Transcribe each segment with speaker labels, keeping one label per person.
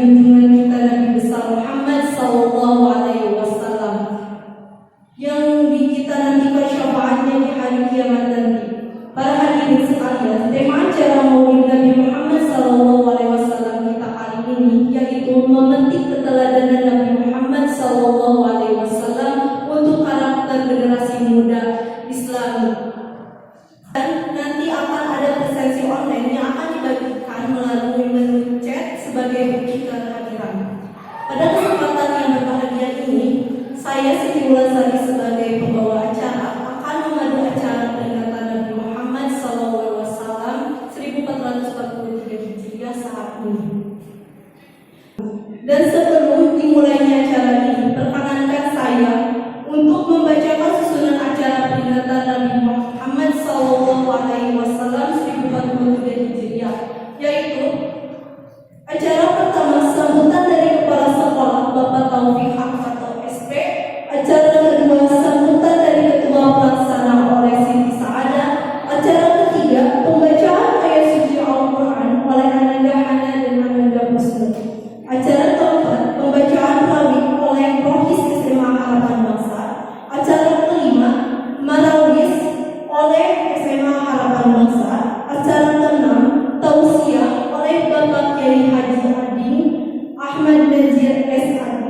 Speaker 1: junjungan kita Nabi besar Muhammad sallallahu alaihi wasallam yang kita nantikan syafaatnya di hari kiamat nanti. Para hadirin sekalian, tema acara Maulid Nabi Muhammad sallallahu alaihi wasallam kita kali ini yaitu memetik keteladanan Nabi Muhammad sallallahu alaihi wasallam untuk karakter generasi muda Islami. Dan nanti akan ada presensi online yang akan dibagikan melalui menu chat sebagai bukti kehadiran. Pada kesempatan yang berbahagia ini, saya Siti Wulandari sebagai pembawa acara akan mengadu acara peringatan Nabi Muhammad SAW 1443 Hijriah saat ini. Dan sebelum dimulainya acara ini, perkenankan saya untuk membacakan susunan acara peringatan Nabi Muhammad SAW 1443 Hijriah, yaitu acara pertama sambutan dari Kepala Sekolah Bapak Taufik atau SP, acara kedua sambutan dari Ketua Pelaksana oleh Siti Saada, acara ketiga pembacaan ayat suci Al-Quran oleh Ananda Hana dan Ananda Husnu, acara keempat pembacaan rawih oleh Profis SMA Harapan Bangsa, acara kelima marawis oleh SMA Harapan Bangsa, acara keenam tausiah oleh Bapak Kiai Haji Ading Ahmad Najir SAD,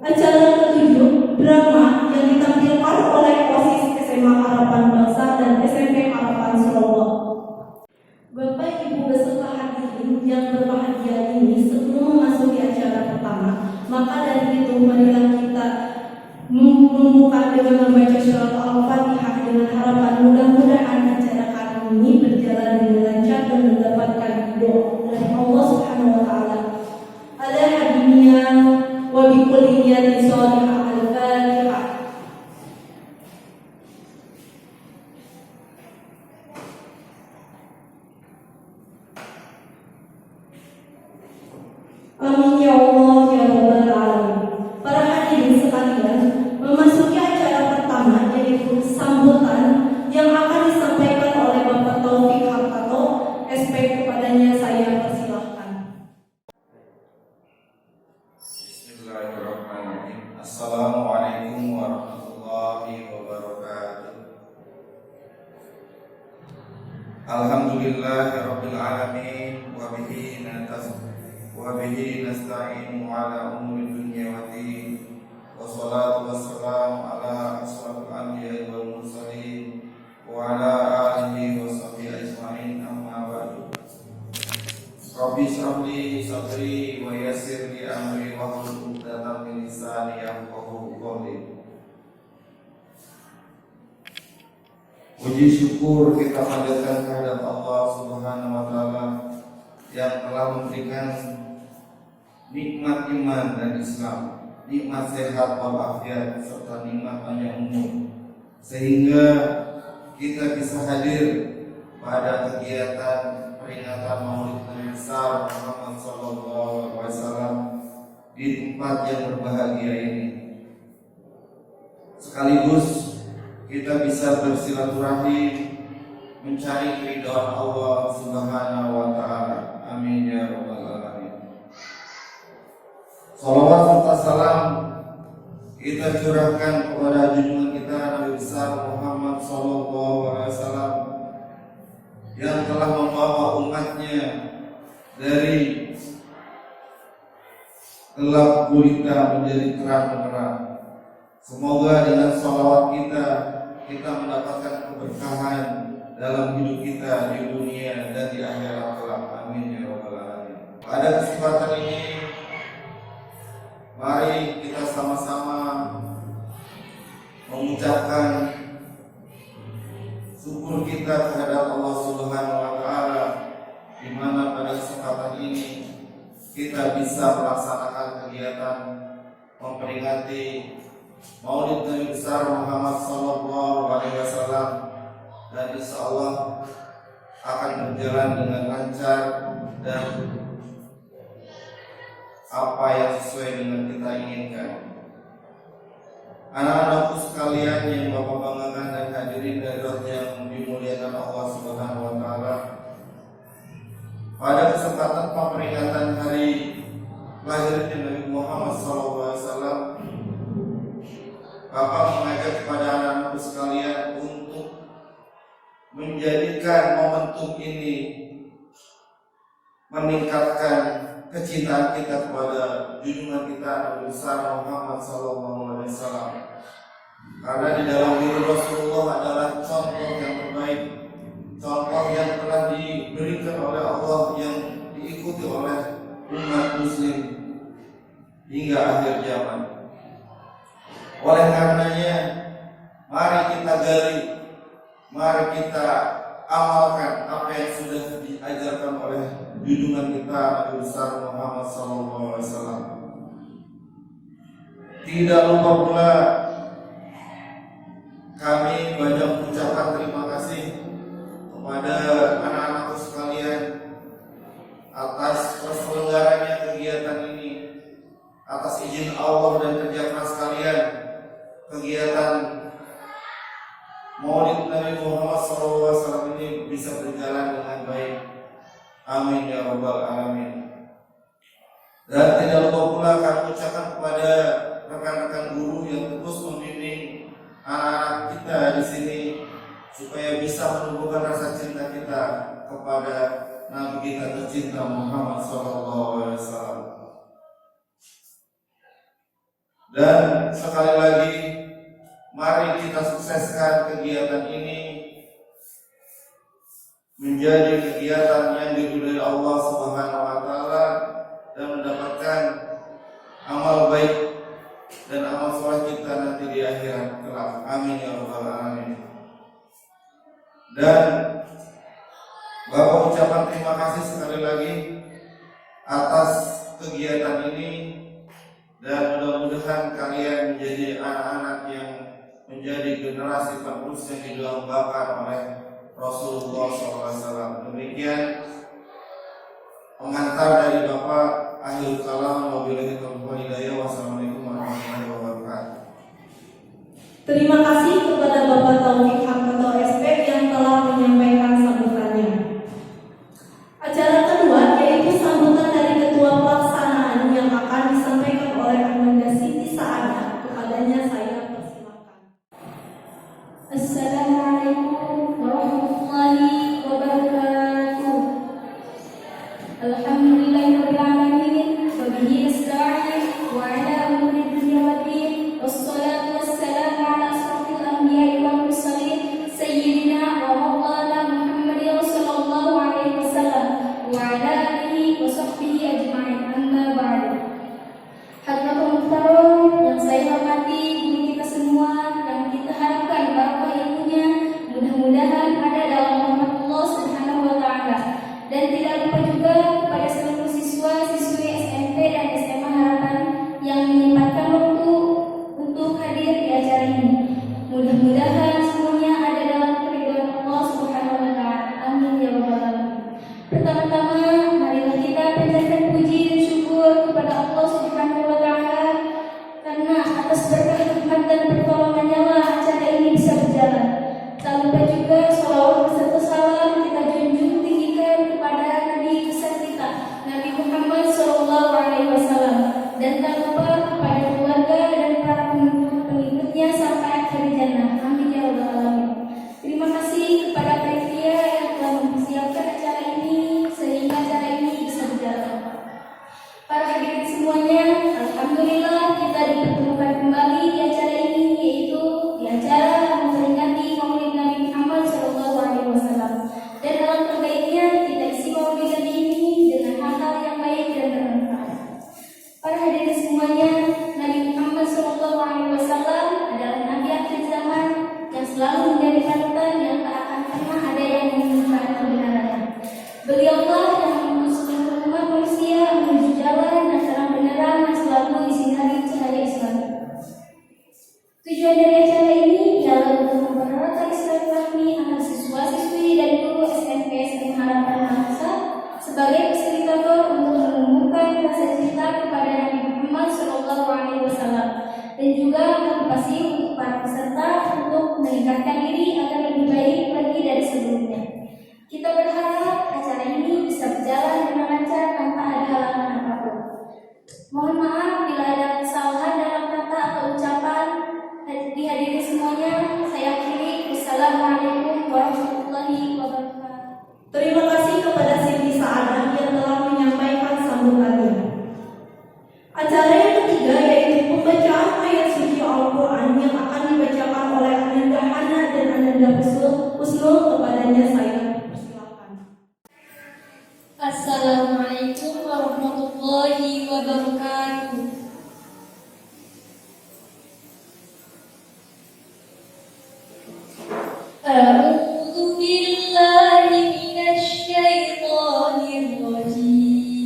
Speaker 1: acara ketujuh drama yang ditampilkan oleh OSIS SMA Harapan Bangsa dan SMP Harapan Surabaya. Bapak Ibu beserta hadirin yang berbahagia ini, sebelum memasuki acara pertama, maka dari itu marilah kita membuka dengan membaca surat Al-Fatihah dengan harapan mudah-mudahan acara kali ini berjalan dengan lancar dan mendapatkan ridho dari Allah Subhanahu wa taala. Ala hadiniya wa bi kulli niyatin shalihah. Al-Fatihah. Amin ya Allah ya rabbal alamin. Para hadirin sekalian, memasuki acara pertama yaitu sambutan yang akan disampaikan oleh Bapak Taufik Hartato SP. Kepadanya saya persilahkan.
Speaker 2: Bismillahirrahmanirrahim. Assalamualaikum warahmatullahi wabarakatuh. Alhamdulillahirabbil alamin wa bihi nasta'inu ala umuri dunya waddin. Wassalatu wassalamu ala asrofil anbiya'i wal mursalin wa ala alihi wa sahbihi ajma'in, amma ba'du. Rabbi shrah li sadri wa yassir li amri wahlul 'uqdatam min lisani yafqahu qawli. Puji syukur kita panjatkan kehadirat Allah Subhanahu wa taala yang telah memberikan nikmat iman dan Islam, nikmat sehat walafiat serta nikmat panjang umur, sehingga kita bisa hadir pada kegiatan peringatan Maulid Nabi besar Muhammad SAW di tempat yang berbahagia ini. Sekaligus kita bisa bersilaturahim mencari keridhaan Allah Subhanahu wa taala. Amin ya rabbal alamin. Salawat serta salam kita curahkan kepada junjungan kita Nabi besar Muhammad SAW yang telah membawa umatnya dari gelap gulita menjadi terang benderang. Semoga dengan salawat kita mendapatkan keberkahan dalam hidup kita di dunia dan di akhirat kelak. Amin ya rabbal alamin. Pada kesempatan ini, mari kita sama-sama mengucapkan syukur kita terhadap Allah Subhanahu wa taala, di mana pada kesempatan ini kita bisa melaksanakan kegiatan memperingati Maulid Nabi besar Muhammad SAW, dan insya Allah akan berjalan dengan lancar dan apa yang sesuai dengan kita inginkan. Anak-anakku sekalian yang Bapak banggakan dan hadirin hadirat yang dimuliakan Allah Subhanahu wa taala, pada kesempatan peringatan hari lahirnya Nabi Muhammad SAW, Bapak mengajak kepada anak-anakku sekalian untuk menjadikan momentum ini meningkatkan kecintaan kita kepada junjungan kita Nabi besar Muhammad SAW. Karena di dalam diri Rasulullah adalah contoh yang terbaik, contoh yang telah diberikan oleh Allah, yang diikuti oleh umat muslim hingga akhir zaman. Oleh karenanya, mari kita gali, mari kita amalkan apa yang sudah diajarkan oleh junjungan kita Nabi besar Muhammad SAW. Tidak lupa pula kami banyak mengucapkan terima kasih kepada anak-anakku sekalian atas terselenggaranya kegiatan ini, atas izin Allah dan kerja keras kalian. Kegiatan Maulid Nabi Muhammad SAW ini bisa berjalan dengan baik. Amin ya rabbal alamin. Dan tidak lupa pula kami ucapkan kepada rekan-rekan guru yang terus membimbing anak-anak kita di sini supaya bisa menumbuhkan rasa cinta kita kepada Nabi kita tercinta Muhammad SAW. Dan sekali lagi, mari kita sukseskan kegiatan ini menjadi kegiatan yang diridhoi Allah Subhanahu wa taala dan mendapatkan amal baik dan amal soleh kita nanti di akhirat kelak. Amin ya rabbal alamin. Dan Bapak ucapkan terima kasih sekali lagi atas kegiatan ini, dan mudah-mudahan kalian menjadi anak-anak yang menjadi generasi penerus yang didambakan oleh Rasulullah SAW. Demikian pengantar dari Bapak. Akhirul kalam, wabillahi taufiq wal hidayah. Wassalamualaikum warahmatullahi wabarakatuh.
Speaker 1: Terima kasih kepada Bapak Taufik Ketua SP yang telah menyampaikan sambutannya. Acara kedua yaitu sambutan dari Ketua Pelaksanaan yang akan disampaikan oleh Ananda Siti Saada. Kepadanya saya persilakan.
Speaker 3: Assalamualaikum warahmatullahi wabarakatuh. Alhamdulillahirabbil alamin, wa bihi nasta'in, wa ala umuri dunya waddin, wassalatu wassalamu ala asrofil anbiya'i wal mursalin, sayyidina wa maulana Muhammadin sallallahu alaihi wasallam, wa ala alihi wa sahbihi ajma'in. Amma ba'du. Hadratul muhtaram yang saya hormati, guru kita semua, yang kita harapkan barokah ilmunya mudah-mudahan ada dalam rahmat Allah Subhanahu wa taala. Dan tidak lupa juga kepada seluruh siswa-siswi SMP dan SMA Harapan yang menyempatkan waktu untuk hadir di acara ini. Mudah-mudahan semuanya ada dalam keridhaan Allah Subhanahu wa taala. Amin ya rabbal alamin. Pertama-tama, marilah kita panjatkan puji dan syukur kepada Allah Subhanahu wa taala, karena atas berkah rahmat dan pertolongannya lah acara ini bisa berjalan. Tak lupa juga sholawat beserta salam kita junjung tinggikan kepada Nabi besar kita, Nabi Muhammad SAW, dan tak lupa kepada keluarga dan para pengikutnya sampai akhir jannah. Amin ya rabbal alamin. Terima kasih kepada panitia yang telah mempersiapkan acara ini sehingga acara ini bisa berjalan. Para hadirin semuanya, alhamdulillah kita dipertemukan kembali di acara ini, yaitu di acara memperingati Maulid Nabi Muhammad SAW. Dan alangkah baiknya kita isi Maulid Nabi ini dengan hal-hal yang baik dan bermanfaat. Para hadirin semuanya, Nabi Muhammad SAW adalah Nabi akhir zaman yang selalu menjadi panutan yang tak akan pernah ada yang menginginkan kebenarannya. Beliaulah yang mengutus seluruh umat manusia menuju jalan dan terang benerang yang selalu disinari cahaya Islam. Tujuan dari acara ini ialah untuk mempererat tali silaturahmi antara siswa-siswi dan guru SMP SMA Harapan Makassar sebagai fasilitator untuk menumbuhkan rasa cinta kepada Nabi Muhammad SAW Mohon maaf bila ada kesalahan dalam kata atau ucapan. Dihadiri semuanya, saya akhiri. Wassalamualaikum warahmatullahi wabarakatuh.
Speaker 1: Terima kasih kepada Siti Sa'adah yang telah menyampaikan sambutannya. Acara yang ketiga yaitu pembacaan ayat suci Al-Quran yang akan dibacakan oleh Ananda Hana dan Ananda Husnul. Kepadanya saya persilakan.
Speaker 3: Assalamualaikum warahmatullahi wabarakatuh. A'udzu billahi minasy syaithanir rajim.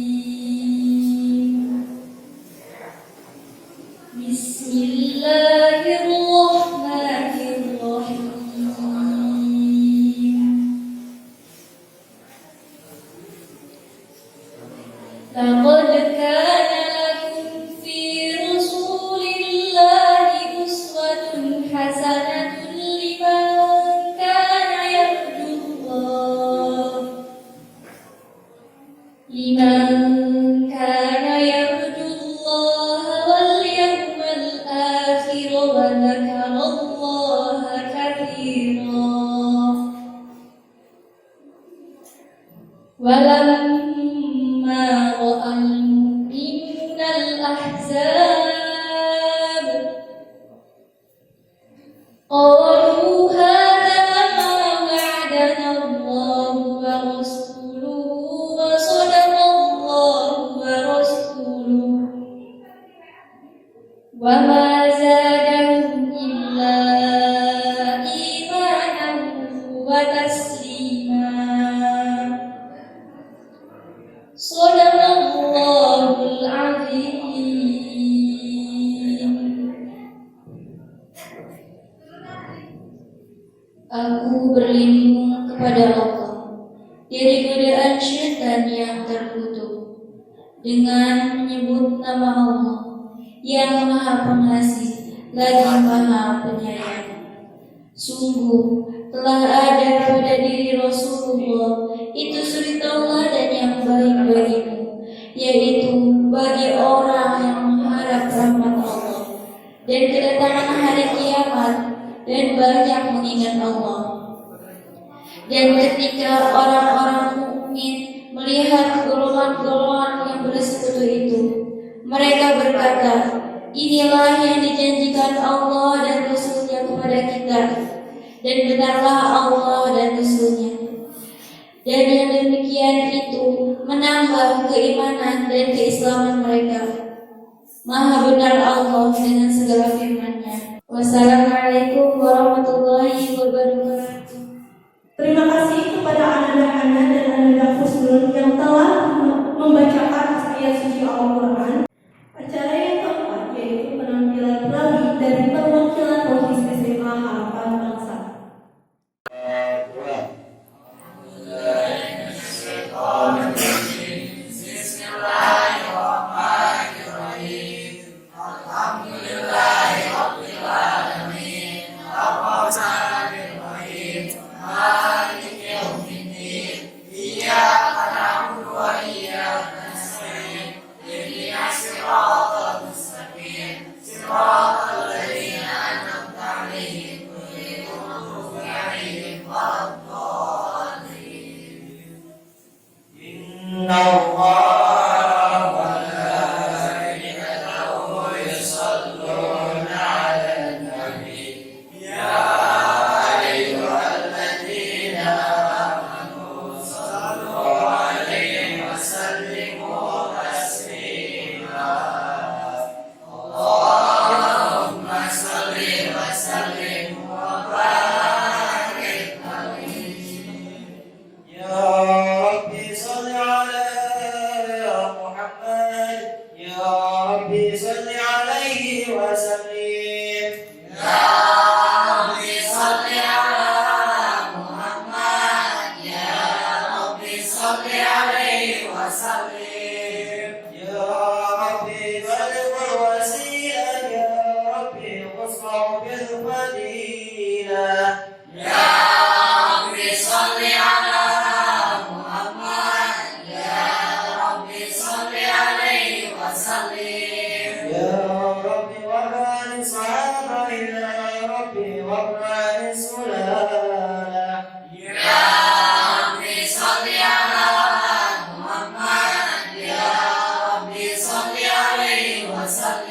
Speaker 3: Bismillahirrahmanirrahim. لقد كان لكم في رسول الله أسوة حسنة لمن كان يرجو الله واليوم الآخر وذكر الله كثيرا. ولما رأى المؤمنون الأحزاب قالوا هذا ما وعدنا الله ورسوله وصدق الله ورسوله وما زادهم إلا إيمانا وتسليما. صدق الله العظيم. Aku berlindung kepada Allah dari godaan syaitan yang terkutuk dengan menyebut nama Allah yang Maha Pengasih lagi Maha Penyayang. Sungguh telah ada pada diri Rasulullah itu suri tauladan yang baik bagimu, yaitu bagi orang yang mengharap rahmat Allah dan kedatangan hari kiamat dan banyak mengingat Allah. Dan ketika orang-orang mukmin melihat golongan-golongan yang bersekutu itu, mereka berkata, inilah yang dijanjikan Allah dan Rasulnya kepada kita, dan benarlah Allah dan Rasulnya. Dan yang demikian itu menambah keimanan dan keislaman mereka. Maha benar Allah dengan segala firman-Nya. Wassalamualaikum warahmatullahi wabarakatuh.
Speaker 1: Terima kasih kepada Ananda Hana dan Ananda Husnul yang telah membacakan ayat suci Al-Quran. Acara yang keempat yaitu penampilan perawi dari perwakilan Rohis SMA Harapan Bangsa.
Speaker 4: Iya, صل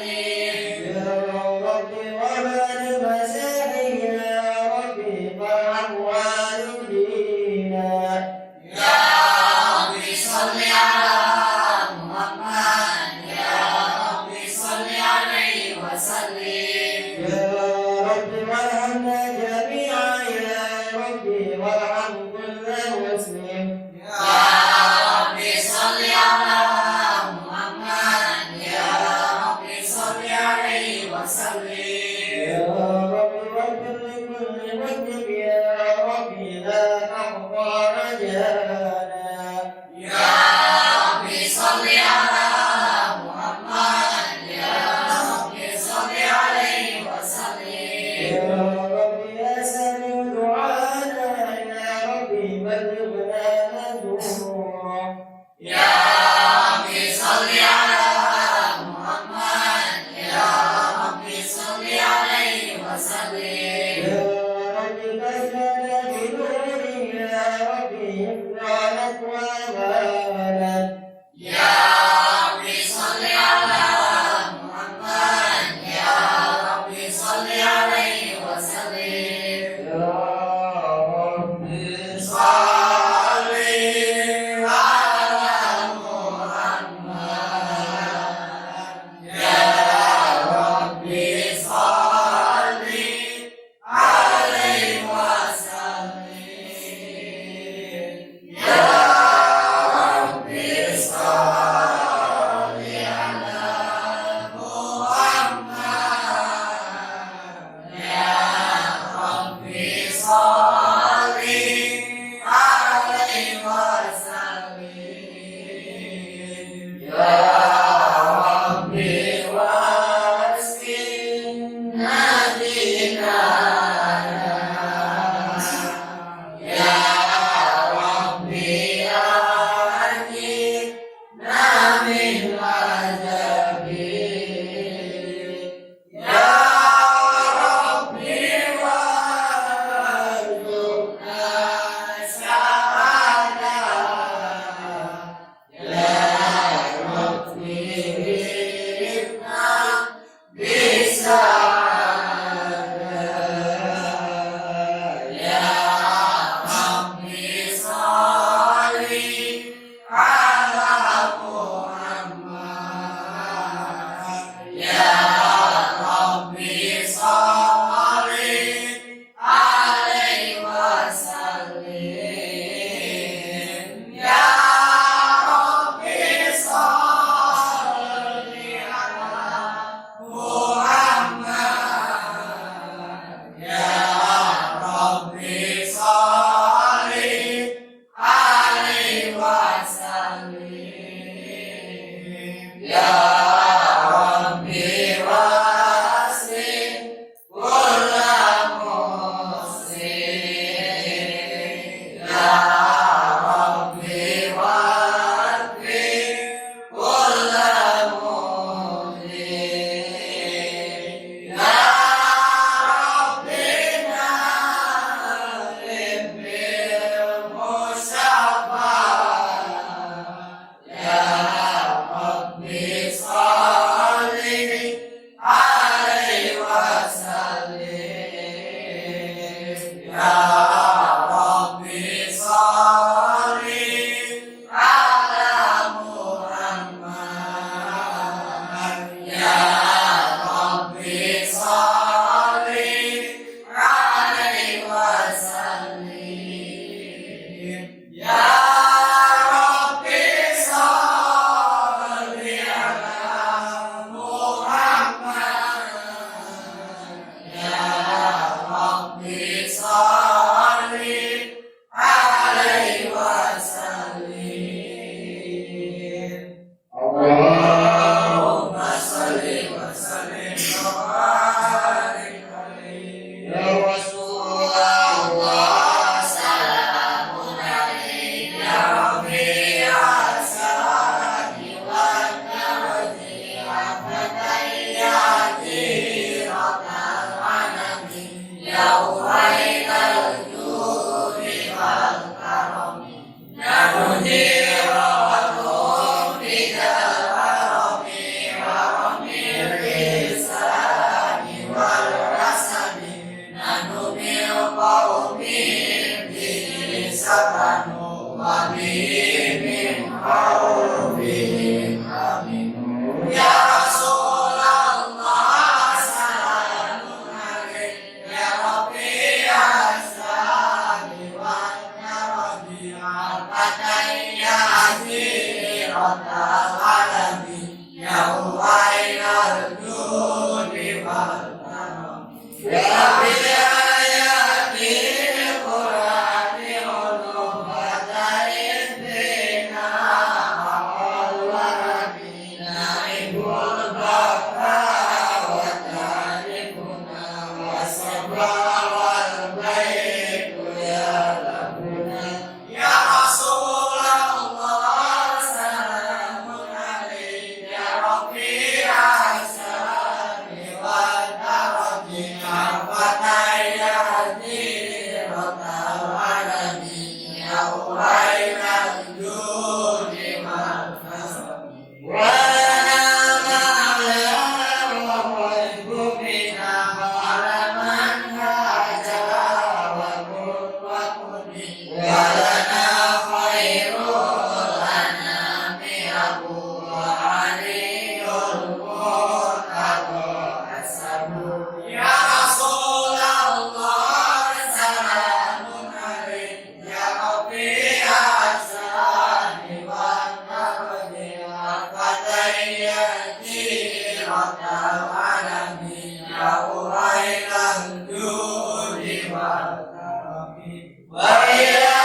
Speaker 4: rabbal alamin ya khairal judi wal karami wa ila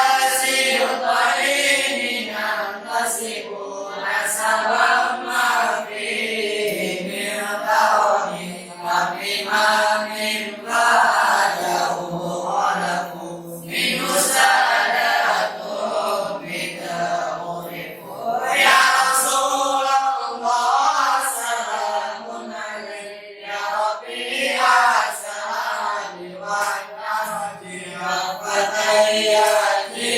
Speaker 4: sirtainina tasibuna sabab ma fi min tawani wa bima min ba'dahu khalafu min sadatun bida'urifu ya Rasulullah salamun alaik ya Rabbi asali wa narji fatayati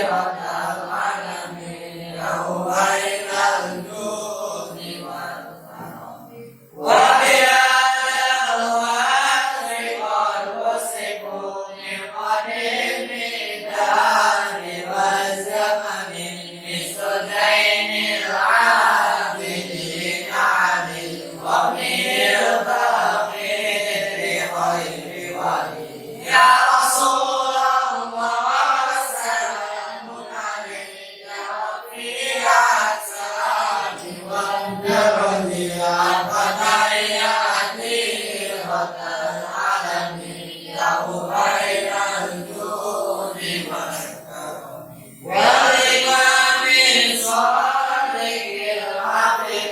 Speaker 4: radal alamin ya khairal judi wal karami wa bi'al wasiqal wasiqu min qadimi dari wa zamani misdainil abidin alil wa minil bakhiri khairi wali ya Rasulullah salamun alaik ya Rabbi asali wa narji fatayati radal alamin ya khairal judi wal karami wal imamin sadiqil hakim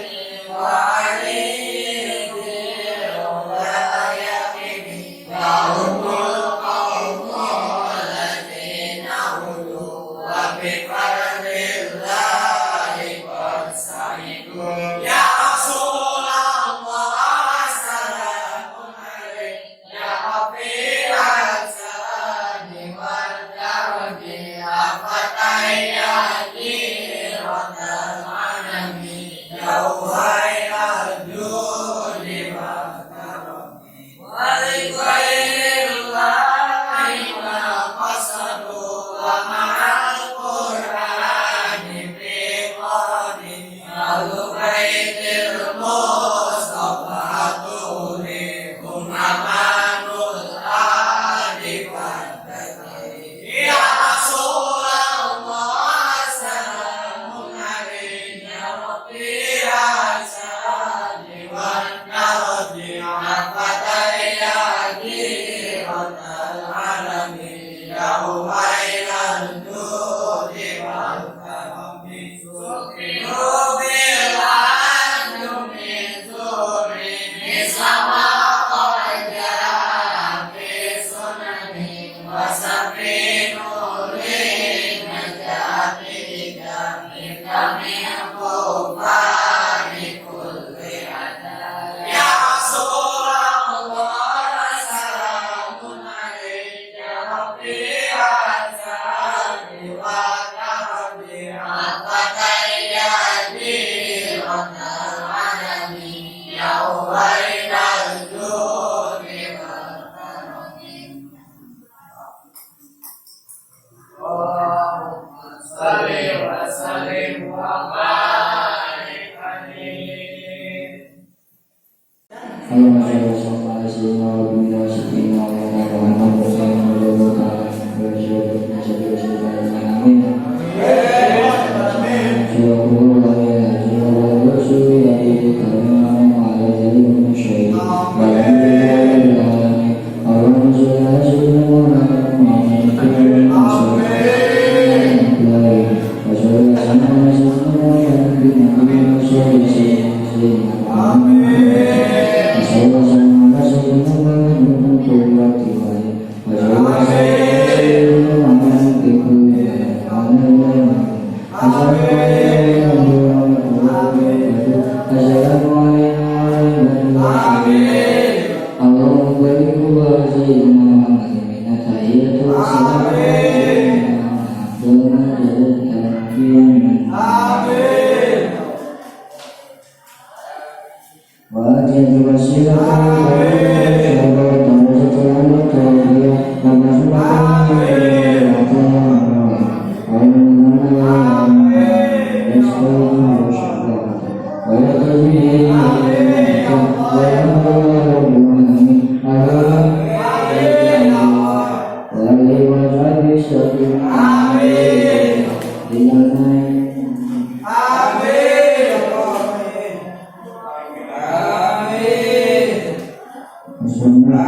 Speaker 4: wa alihi wa yaqini ya umul qawmul ladina hulu wa bi fadlillahi wasaiku ya Rasulullah salamun alaik ya Rabbi asani wal dardi afatayati radal alamin ya khairal judi wal karami wal khairil lahi ma qasadu wa ma'al qur'ani fi qadi al baitil mustafa tuli kumamanul adi wadaki ya Rasulullah salamun alaik ya Rabbi asali wa narji fatayati radal alamin ya khairal judi wal karami sukinu bil anjumi zuri misama qaja fi sunani wa sabinu lin najati kami kufari kulli adal ya Rasulullah salamun alaik ya Rabbi asali wa narji fatayati radal alamin ya khairal judi wal karami Allahumma salli wa sallim wa barik alaihi Amin. Amin.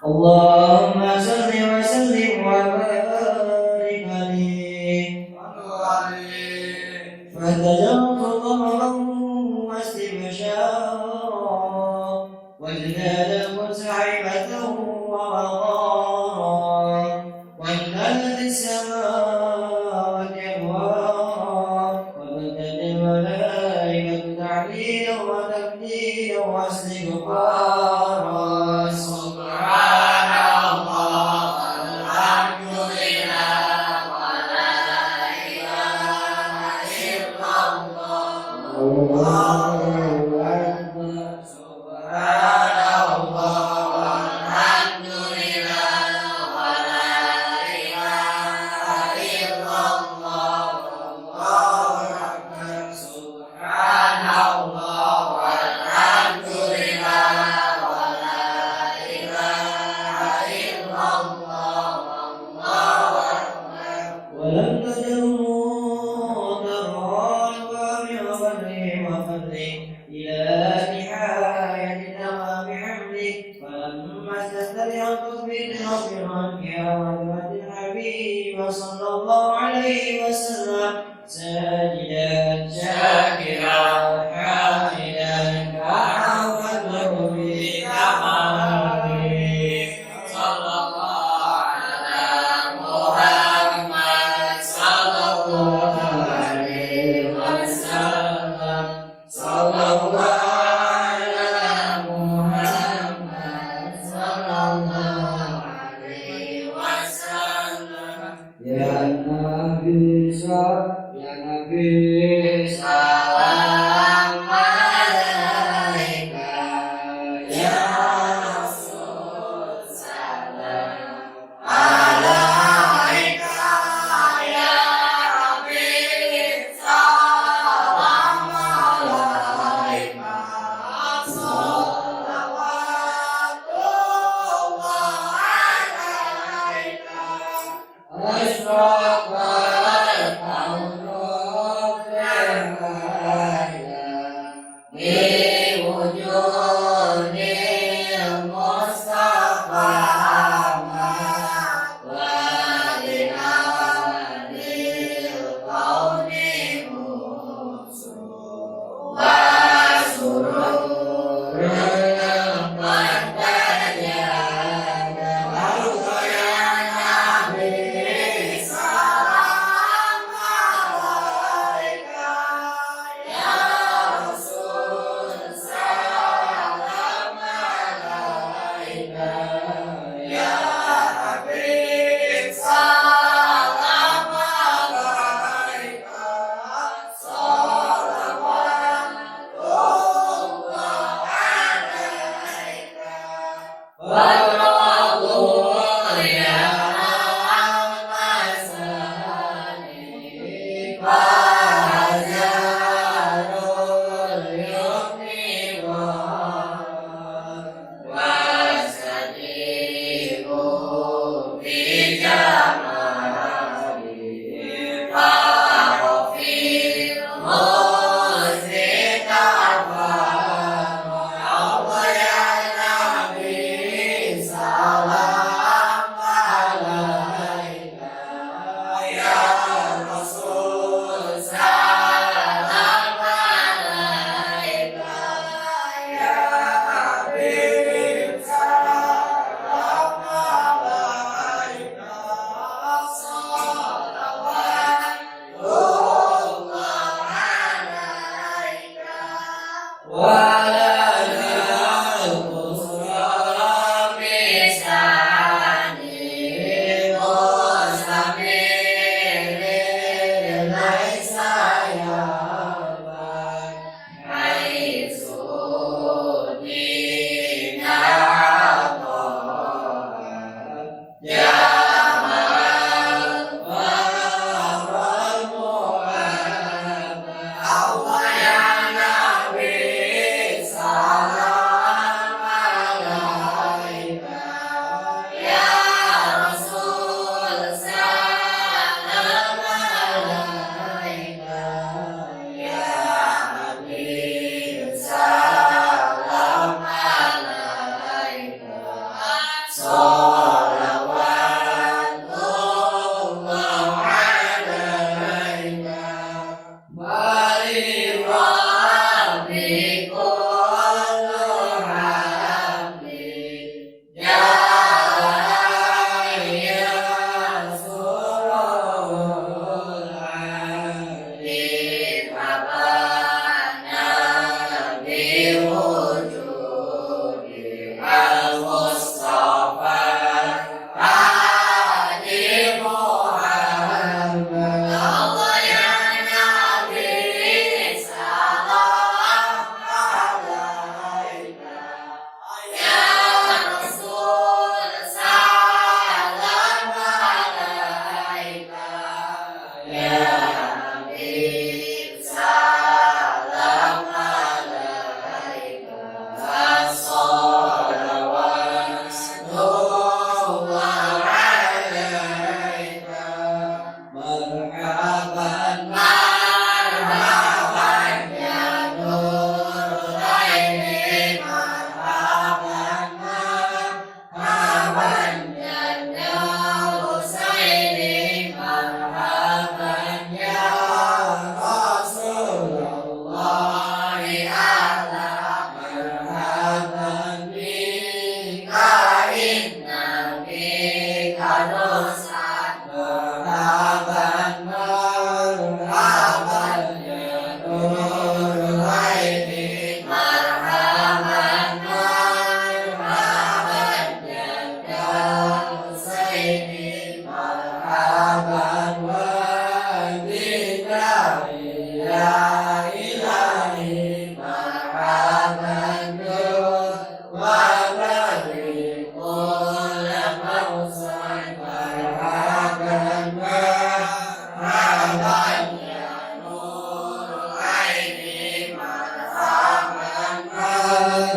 Speaker 5: اللهم صل وسلم وبارك عليه فاتجرت طمعا واستبشارا وازداد مسعبة ووقارا وامتلت السماوات أبوارا وبدت الملائكة تعليلا وتبديلا واستغفارا
Speaker 4: سبحان الله والحمد لله ولا إله إلا الله
Speaker 5: الله أكبر
Speaker 4: سبحان الله والحمد لله ولا إله إلا الله الله أكبر سبحان الله والحمد لله ولا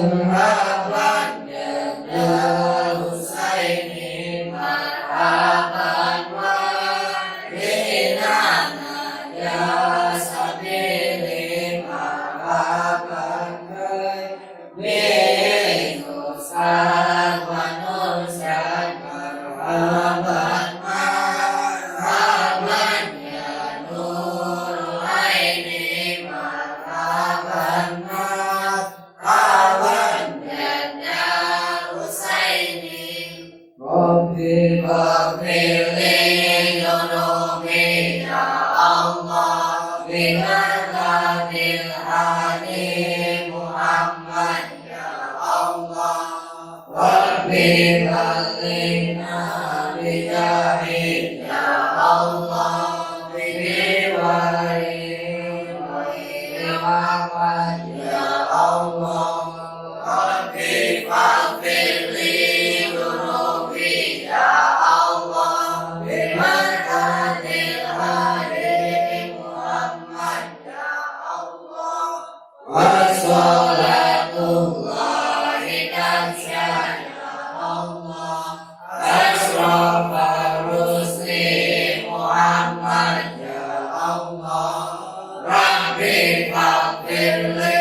Speaker 5: marhaban jaddal Husaini marhaban warinana ya sabili marhaban bin Ustaz wa Nursyad marhaban marhaban ya Nur Aini marhaban marhaban jaddal Husaini Rabbi baghfirli dunubi ya Allah bimarkatil hadi Muhammad ya Allah Rabbi balighna bijahid ya Allah biwari Muhammad ya Allah Rabbi faghfirli dunubi ya Allah bimarkatil hadi Muhammad ya Allah wassalatullahi kansyah ya Allah asrafar rusli Muhammad ya Allah Rabbi faghfirli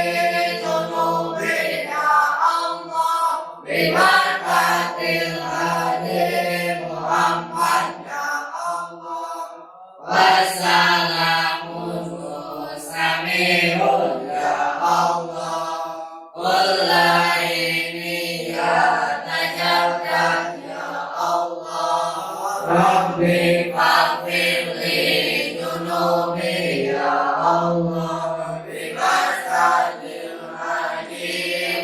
Speaker 5: dunubi ya Allah bimarkatil hadi Muhammad ya Allah wassalamun mustamirun ya Allah kullaini ya tajalkan ya Allah Rabbi faghfirli dunubi ya Allah bimarkatil hadi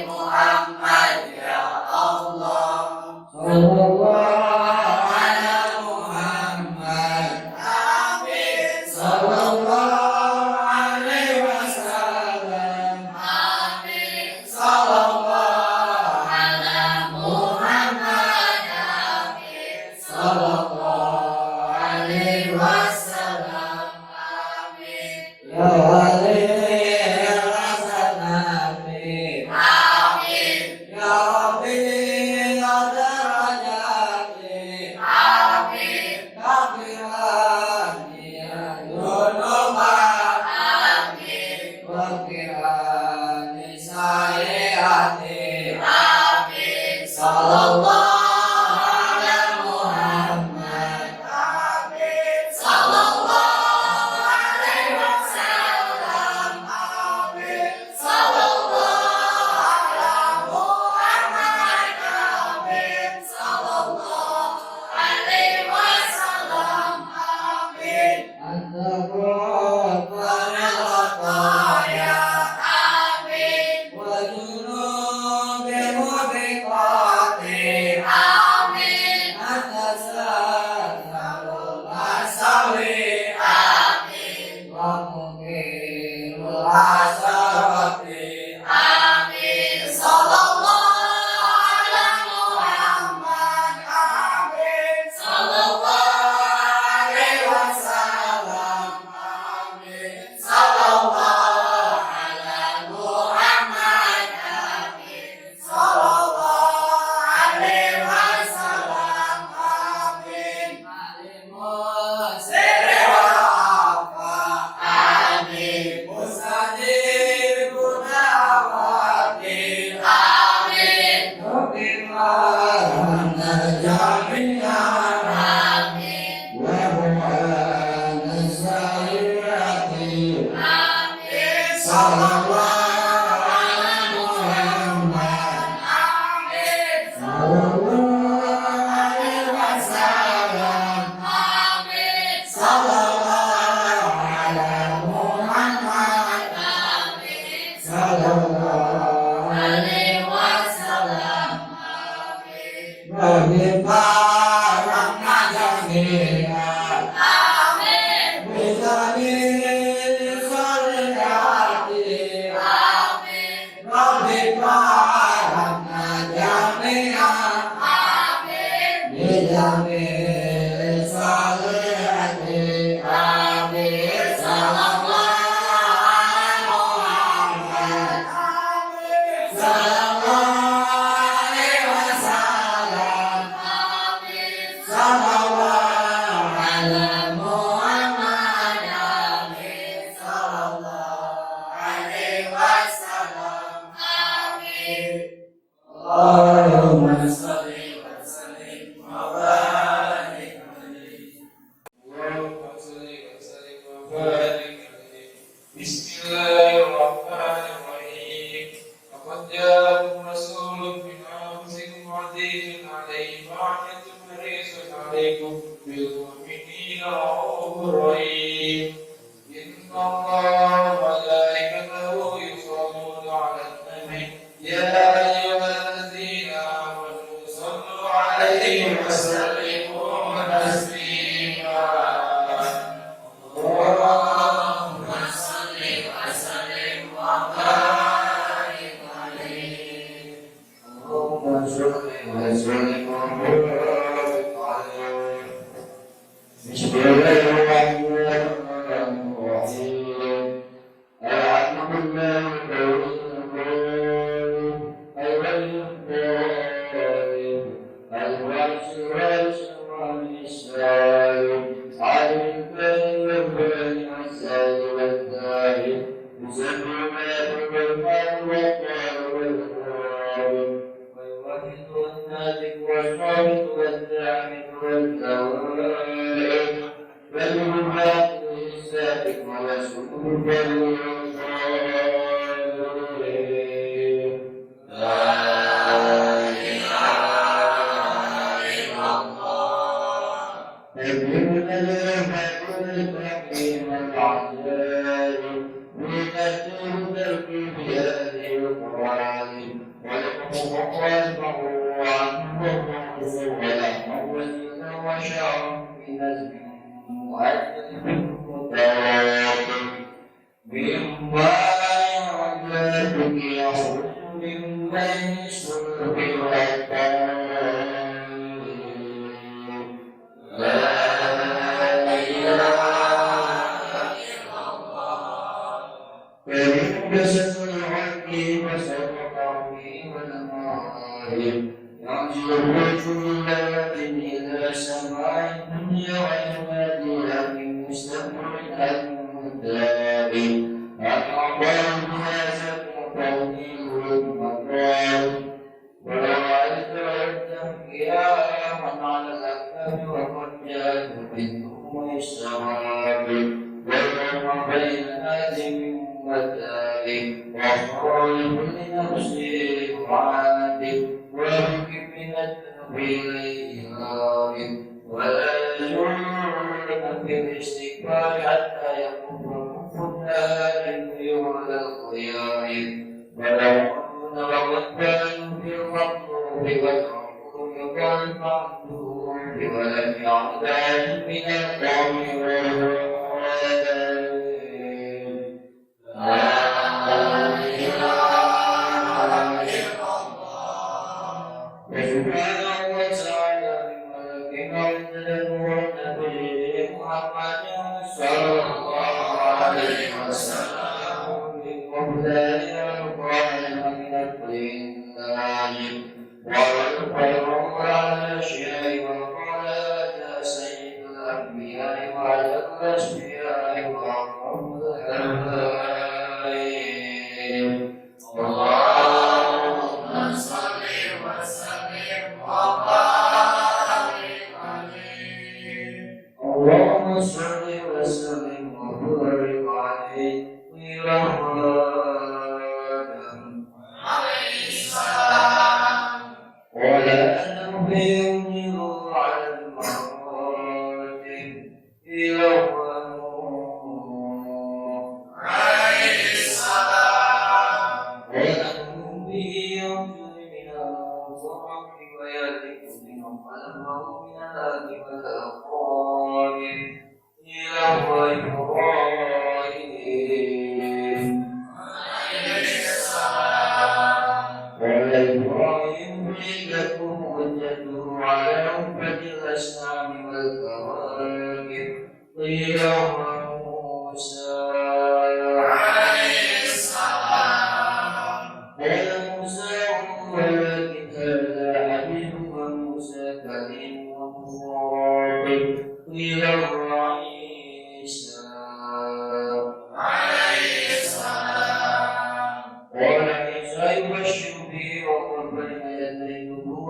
Speaker 5: Muhammad ya Allah sallallahu ala Muhammad amin sallallahu alaihi wasallam amin sallallahu ala Muhammad amin sallallahu alaihi wasallam amin ya wali ya hasanati amin ya rabbi ya darajati amin kafiran ya dunuba amin wakiran nisayati amin sallallahu ala Muhammad amin sallallahu alaihi wasallam amin sallallahu ala Muhammad amin sallallahu alaihi wasallam amin anta ghafarul khataya amin wa junubil mubiqati amin anta sayyidul asawi amin wa muqimul asarati amin sallallahu ala Muhammad amin sallallahu alaihi wasallam amin sallallahu ala Muhammad amin sallallahu alaihi wasallam amin alimus sirri wal afa amin musadir gunawati amin Rabbiman jami'an amin wa huwa nasairati amin sallallahu ala Muhammad amin sallallahu alaihi wasallam amin sallallahu ala Muhammad amin sallallahu alaihi wasallam amin Rabbi barakna jami'an amin bijalil salihati amin Rabbi barakna jami'an amin bijalil salihati amin sallallahu ala Muhammad amin sallallahu Allahumma salli wa sallim wa barik alaihi.
Speaker 6: Allahumma salli wa sallim wa barik alaihi. Bismillahirrahmanirrahim. Laqad ja'akum rasulun min anfusikum 'azizun 'alaihi ma 'anittum harisun 'alaikum bil mu'minina ra'ufur rahim. Inna Allaha wa malaikatahu yusalluna 'alan nabi. Ya ayyuhalladzina amanu sallu 'alaihi wa sallimu taslima.
Speaker 4: Allahumma salli wa sallim wa barik alaihi.
Speaker 5: Allahumma salli wa sallim wa barik alaihi. Bismillahirrahmanirrahim.
Speaker 4: Allahumma salli wa sallim wa barik alaihi.
Speaker 5: Allahumma salli wa sallim wa barik alaihi.
Speaker 4: Alaihi salam.
Speaker 5: ولا نبين على المرات إلى
Speaker 4: Alaihi salam.
Speaker 5: ولا نبين من الصحف ويأتيكم من قلبه من الأرض والأقوال إلى إبراهيم
Speaker 4: Alaihi salam.
Speaker 5: ولا إبراهيم لكم وجدوا على ركبة الأصنام والكواكب قيل موسى
Speaker 4: Alaihi salam.
Speaker 5: قال موسى ولكن هذا حبيب وموسى كريم ومخاطب قيل عيسى
Speaker 4: Alaihi salam.
Speaker 5: قال عيسى يبشر به وقل بين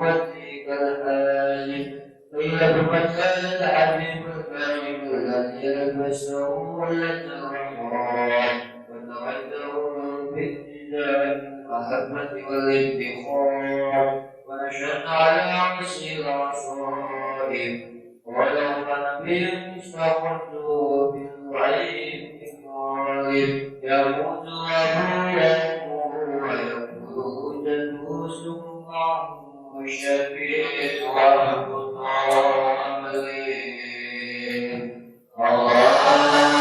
Speaker 5: أمتي كالحال فيبقى الحبيب الكريم الذي لبسه الإكرام ونعده باتباع المحبة والافتخار ونشأت على مسير الرسائل ولو نبي استقرت بالعين الغالب يموت ويموت ويموت تدوس معه الشفيع والمطعم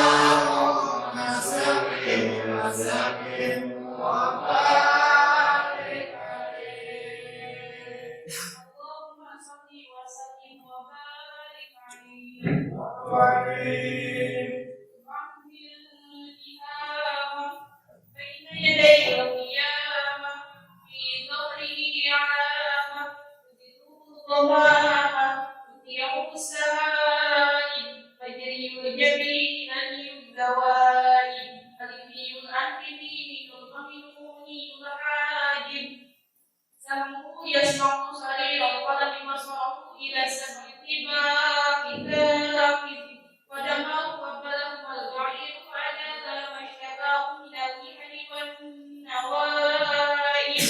Speaker 5: اللهم صل وسلم وبارك عليه
Speaker 4: اللهم صل وسلم وبارك عليه وعن القيامة بين يدي القيامة في ظهره علامة تدل الظلامة تطيع السائل فجري الجبين الدوائي ألفي الأنفي تلقمنوني الحاجب سمه يسمع صرير القلم بصره إلى سبع اتباع ثاقب ودمه قبله البعير فأجاز ما اشتكاه من الكحل والنوائب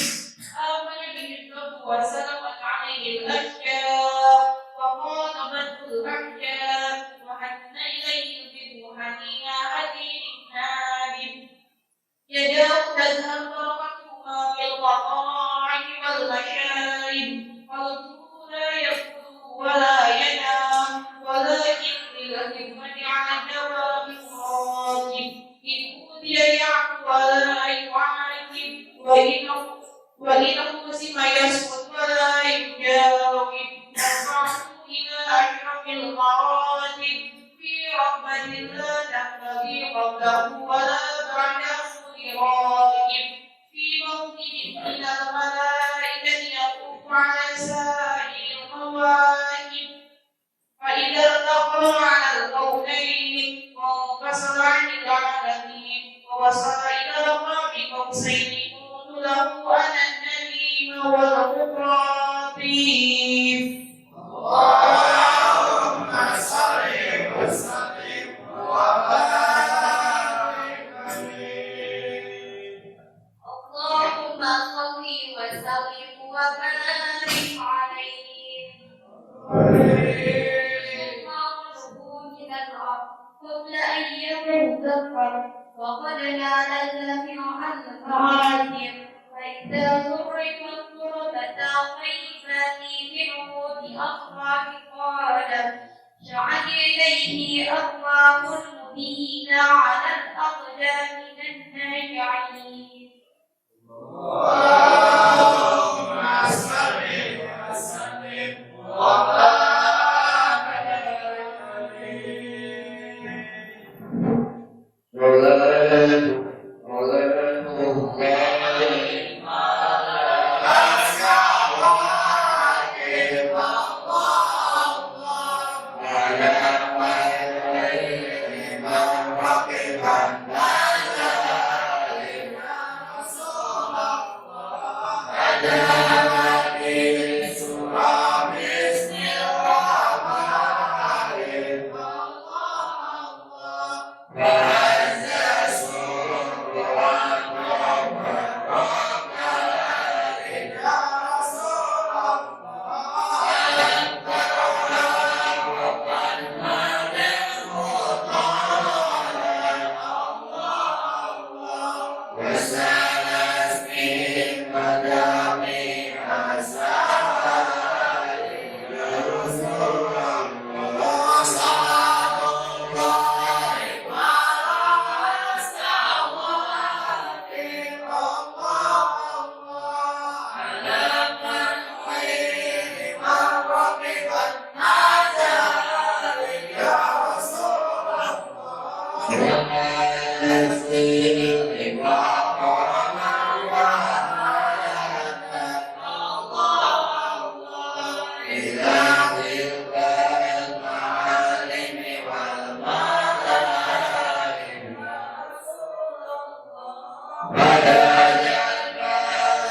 Speaker 4: آمن به الرب وسلمت عليه الأشجار وخاطبته الأحجار وحن إليه البر حنينا هدين نادم يداه تذهب بركتهما بالقطاع والمشارب قلبه لا يأكل ولا ينام ولكن للخدمة على الدوام راكب إن أوذي يعفو ولا يعاتب وإن قسم يسكت ولا يجاوب يرفعه إلى أشرف المراتب في رحمة لا تنبغي قبله ولا بعده راكب في موطن من الملائكة يطوف على سائر الكواكب فإذا ارتقى على الكونين وانفصل عن العالمين ووصل إلى قاب قوسين يقول له أنا النعيم والمخاطب
Speaker 2: اللهم صل وسلم وبارك عليه
Speaker 3: اللهم صل وسلم وبارك عليه من الأرض قبل أن يتذكر وقد نال الجميع المعاصر فإذا صرف التربة كيف منه بأصبح قال شعل إليه أرواح المبين على الأقدام من الناجعين
Speaker 2: اللهم صل وسلم وبارك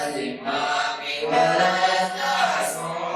Speaker 2: عليه
Speaker 5: ولا تحسن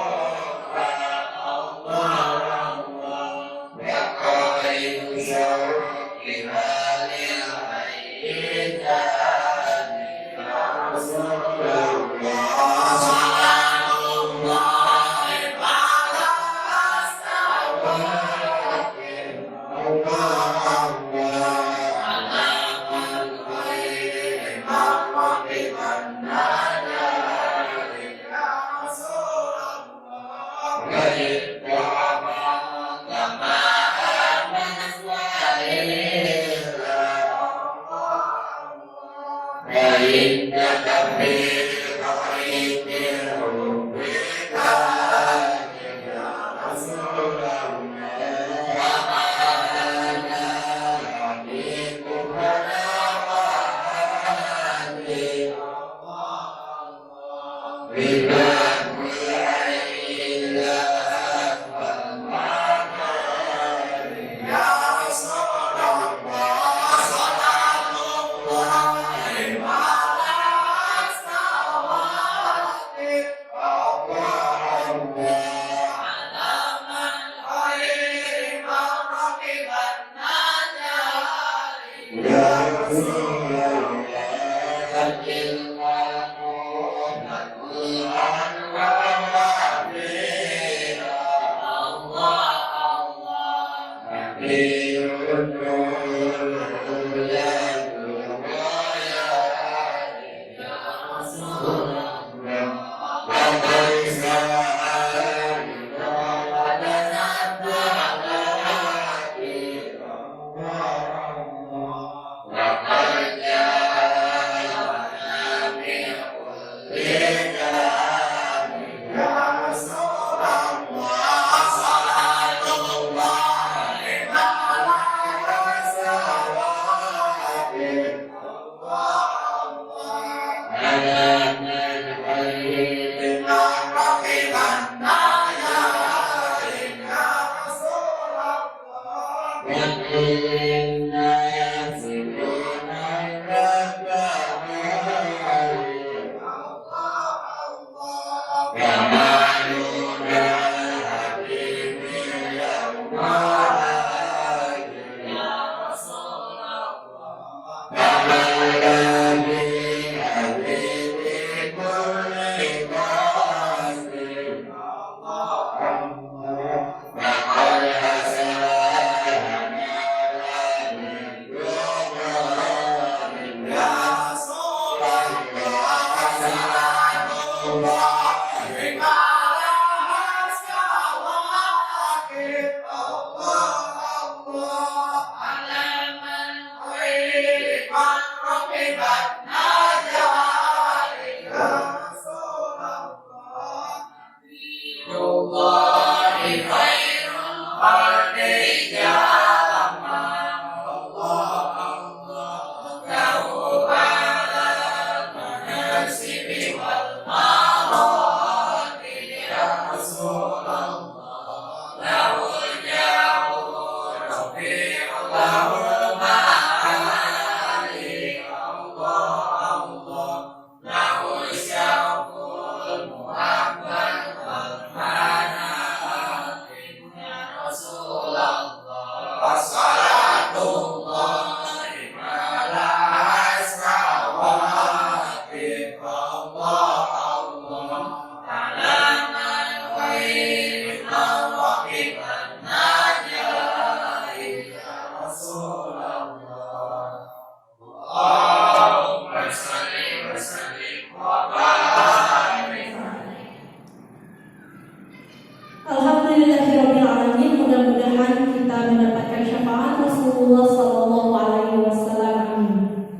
Speaker 1: Alhamdulillahirobbilalamin, mudah-mudahan kita mendapatkan syafaat Rasulullah Sallallahu Alaihi Wasallam. Amin.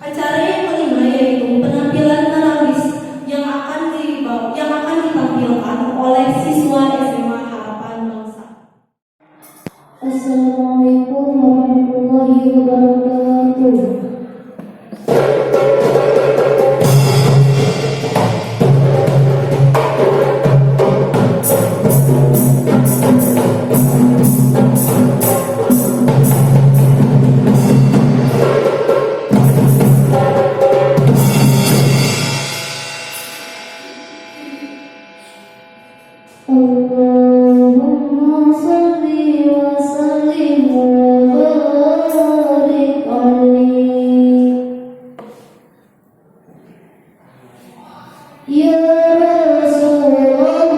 Speaker 1: Acara yang kelima yaitu penampilan tarawih yang akan ditampilkan oleh siswa SMA Harapan Bangsa.
Speaker 3: Assalamualaikum warahmatullahi wabarakatuh. Allahumma salli wa sallim wa barik alaihi. Ya Rasulullah,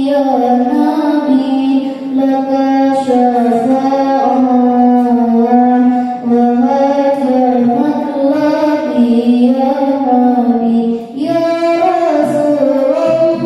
Speaker 3: ya Nabi, laka syafa'an wa hajamat laki ya Nabi, ya Rasulullah.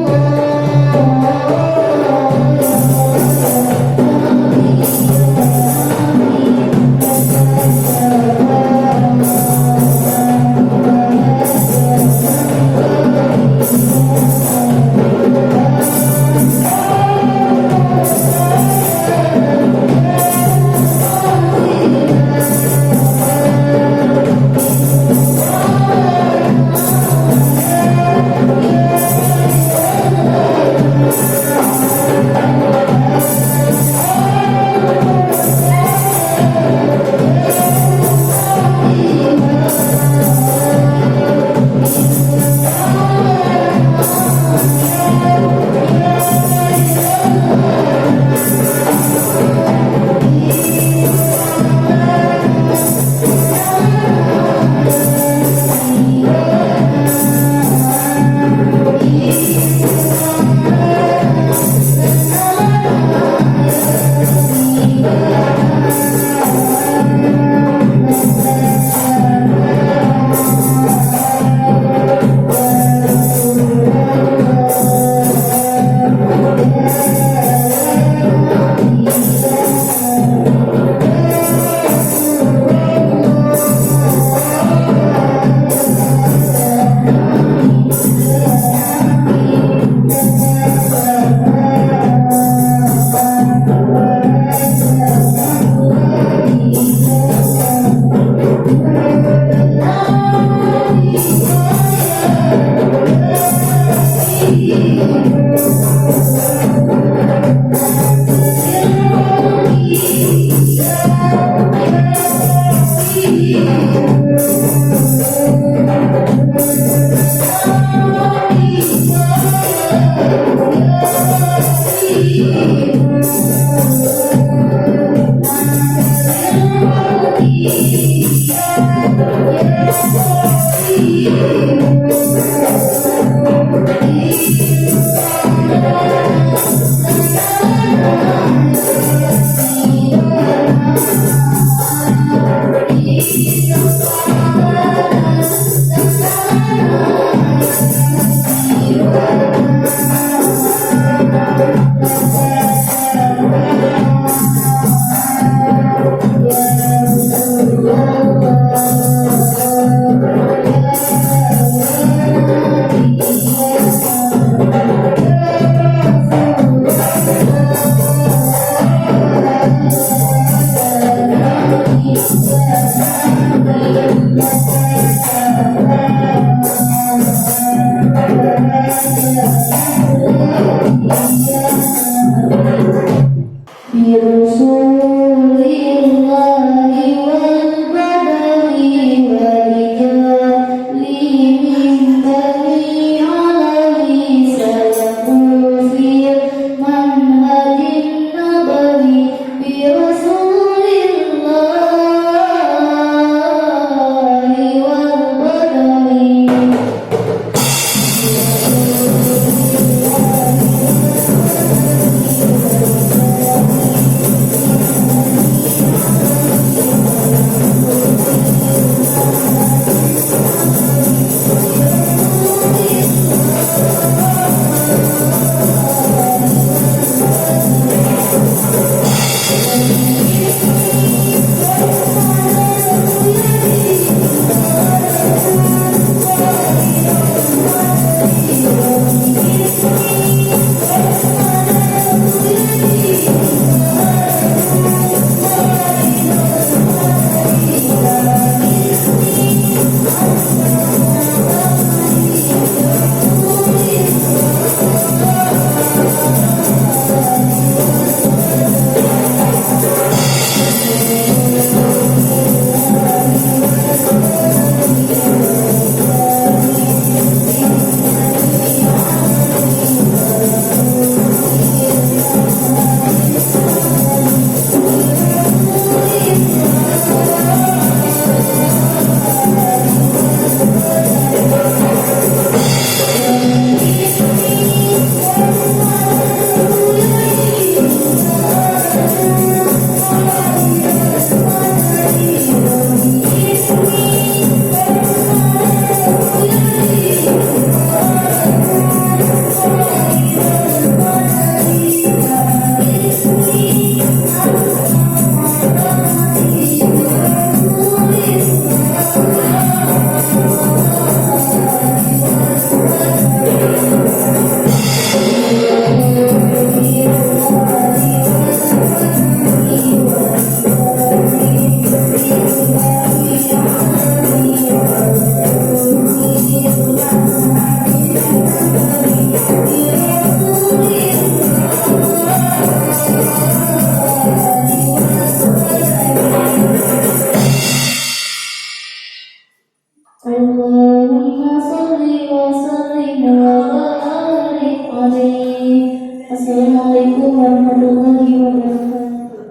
Speaker 3: Assalamualaikum warahmatullahi wabarakatuh.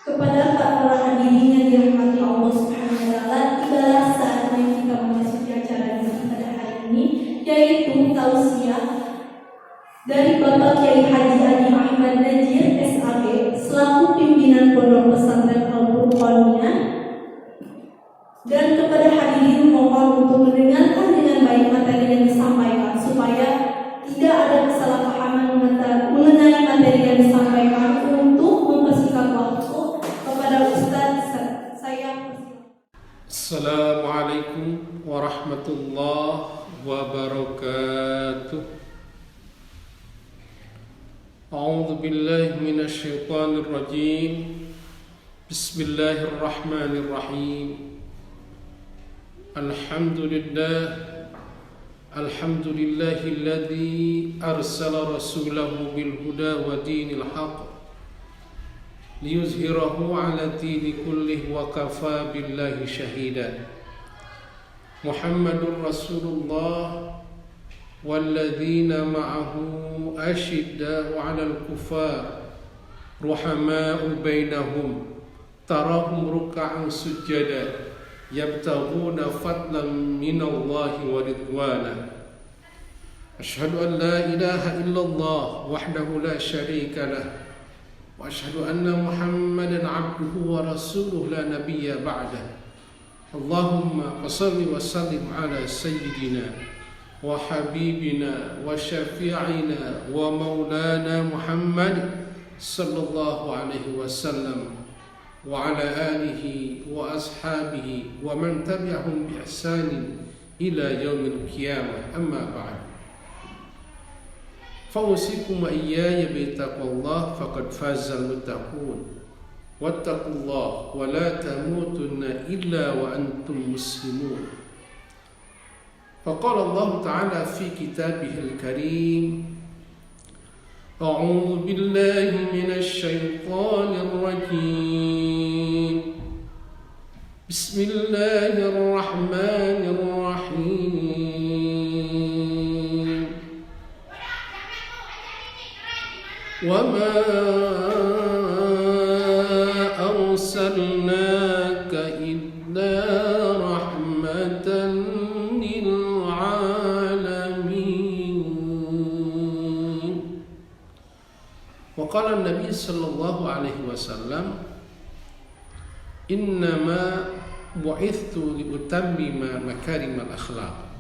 Speaker 1: Kepada para hadirin yang dirahmati Allah Subhanahu wa taala, tibalah saatnya kita memasuki acara ini pada hari ini, yaitu tausiah dari Bapak Kiai Haji Adi Ahmad Najir SAG selaku pimpinan Pondok Pesantren Al-Furqaniyah. Dan kepada hadirin mohon untuk mendengarkan dengan baik materi yang disampaikan supaya tidak ada kesalahpahaman mengenai materi yang disampaikan. Untuk mempersingkat waktu kepada Ustaz, saya
Speaker 6: Assalamualaikum warahmatullahi wabarakatuh. A'udzu billahi minasy syaithanir rajim. Bismillahirrahmanirrahim. Alhamdulillahilladzi arsala rasulahu bil huda wa dinil haqq liyuzhirahu 'ala dini kullih wa kafa billahi shahida. Muhammadur Rasulullah walladzina ma'ahu ashidda'u 'alal kuffar ruhama'u bainahum tarahum ruk'an sujada yabtaghuna fadlan minallahi wa ridwana. Asyhadu an la ilaha illallah wahdahu la syarika lah wa asyhadu anna Muhammadan abduhu wa rasuluhu la nabiyya ba'dah. Allahumma salli wa sallim ala sayyidina wa habibina wa syafi'ina wa maulana Muhammad sallallahu alaihi wasallam wa ala alihi wa ashabihi wa man tabi'ahum bi ihsanin ila yaumil qiyamah. Amma ba'd. Fawsikum wa iyaya bi taqwallah faqad fazal muttaqun. Wattaqullah wa la tamutunna illa wa antum muslimun. Faqala Allah Ta'ala fi kitabihil karim, A'udzu billahi minasy syaithanir rajim. Bismillahirrahmanirrahim. وَمَا أَرْسَلْنَاكَ إِلَّا رَحْمَةً لِلْعَالَمِينَ. وقال النبي صلى الله عليه وسلم إنما بعثت لأتمم مكارم الأخلاق.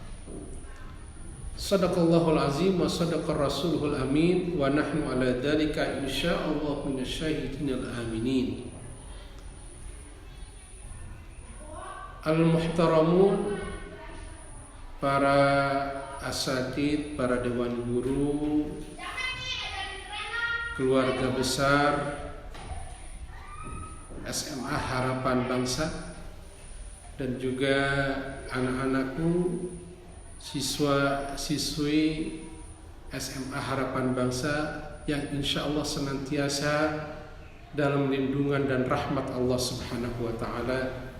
Speaker 6: Sadaqallahul azim wa sadaqar rasuluhul amin wa nahnu ala dzalika insyaallah minasyahidinal aminin. Al-muhtaramun, para asatid, para dewan guru, keluarga besar SMA Harapan Bangsa, dan juga anak-anakku, siswa-siswi SMA Harapan Bangsa yang insya Allah senantiasa dalam lindungan dan rahmat Allah Subhanahu wa Ta'ala.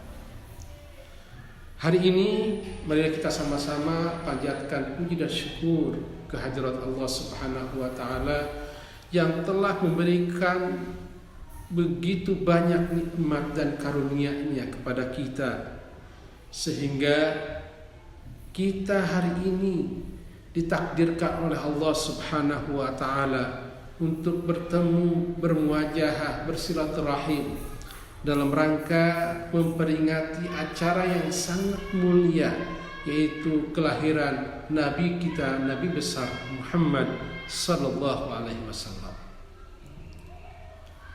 Speaker 6: Hari ini mari kita sama-sama panjatkan puji dan syukur kehadirat Allah Subhanahu wa Ta'ala yang telah memberikan begitu banyak nikmat dan karunia-Nya kepada kita, sehingga kita hari ini ditakdirkan oleh Allah Subhanahu wa Ta'ala untuk bertemu, bermuajahah, bersilaturahim dalam rangka memperingati acara yang sangat mulia, yaitu kelahiran Nabi kita, Nabi besar Muhammad sallallahu alaihi wasallam.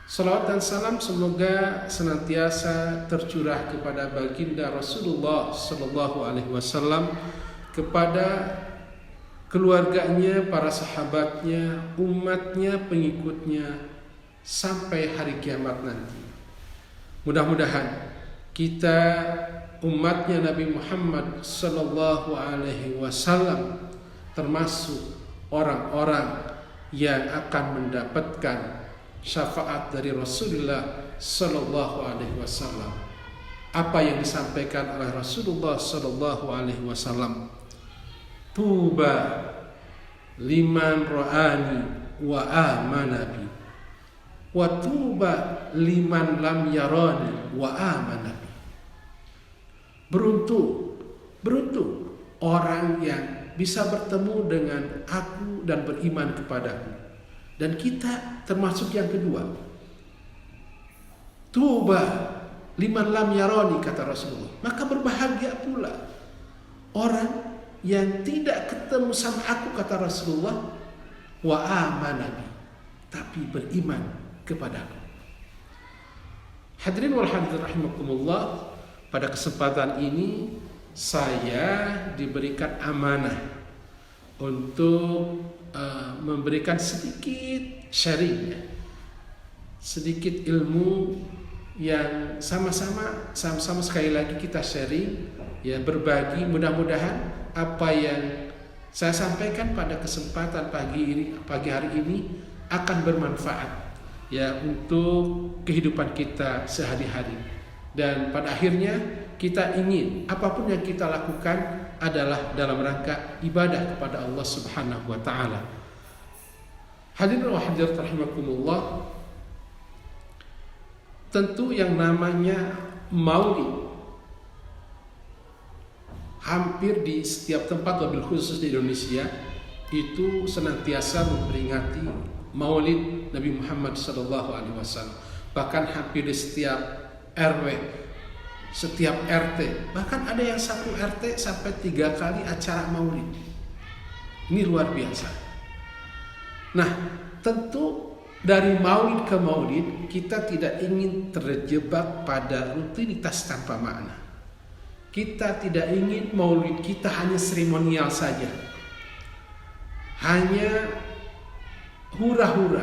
Speaker 6: Salawat dan salam semoga senantiasa tercurah kepada baginda Rasulullah sallallahu alaihi wasallam, kepada keluarganya, para sahabatnya, umatnya, pengikutnya sampai hari kiamat nanti. Mudah-mudahan kita umatnya Nabi Muhammad sallallahu alaihi wasallam termasuk orang-orang yang akan mendapatkan syafaat dari Rasulullah sallallahu alaihi wasallam. Apa yang disampaikan oleh Rasulullah sallallahu alaihi wasallam, tuba liman ra'ani wa amana bi, wa tuba liman lam yarani wa amana bi. Beruntung orang yang bisa bertemu dengan aku dan beriman kepadaku. Dan kita termasuk yang kedua. Tuba liman lam yarani, kata Rasulullah. Maka berbahagia pula orang yang tidak ketemu sama aku, kata Rasulullah, wa amanabi, tapi beriman kepadaku. Hadirin wal hadirin rahimakumullah, pada kesempatan ini saya diberikan amanah untuk memberikan sedikit sharing, sedikit ilmu yang sama-sama sekali lagi kita sharing, ya, berbagi. Mudah-mudahan apa yang saya sampaikan pada kesempatan pagi hari ini akan bermanfaat, ya, untuk kehidupan kita sehari-hari. Dan pada akhirnya kita ingin apapun yang kita lakukan adalah dalam rangka ibadah kepada Allah Subhanahu wa Ta'ala. Hadirin wa hadirat rahimakumullah, tentu yang namanya maulid hampir di setiap tempat, wabil khusus di Indonesia, itu senantiasa memperingati maulid Nabi Muhammad SAW. Bahkan hampir di setiap RW, setiap RT, bahkan ada yang satu RT sampai 3 kali acara maulid. Ini luar biasa. Nah, tentu dari maulid ke maulid kita tidak ingin terjebak pada rutinitas tanpa makna. Kita tidak ingin maulid kita hanya seremonial saja, hanya hura-hura.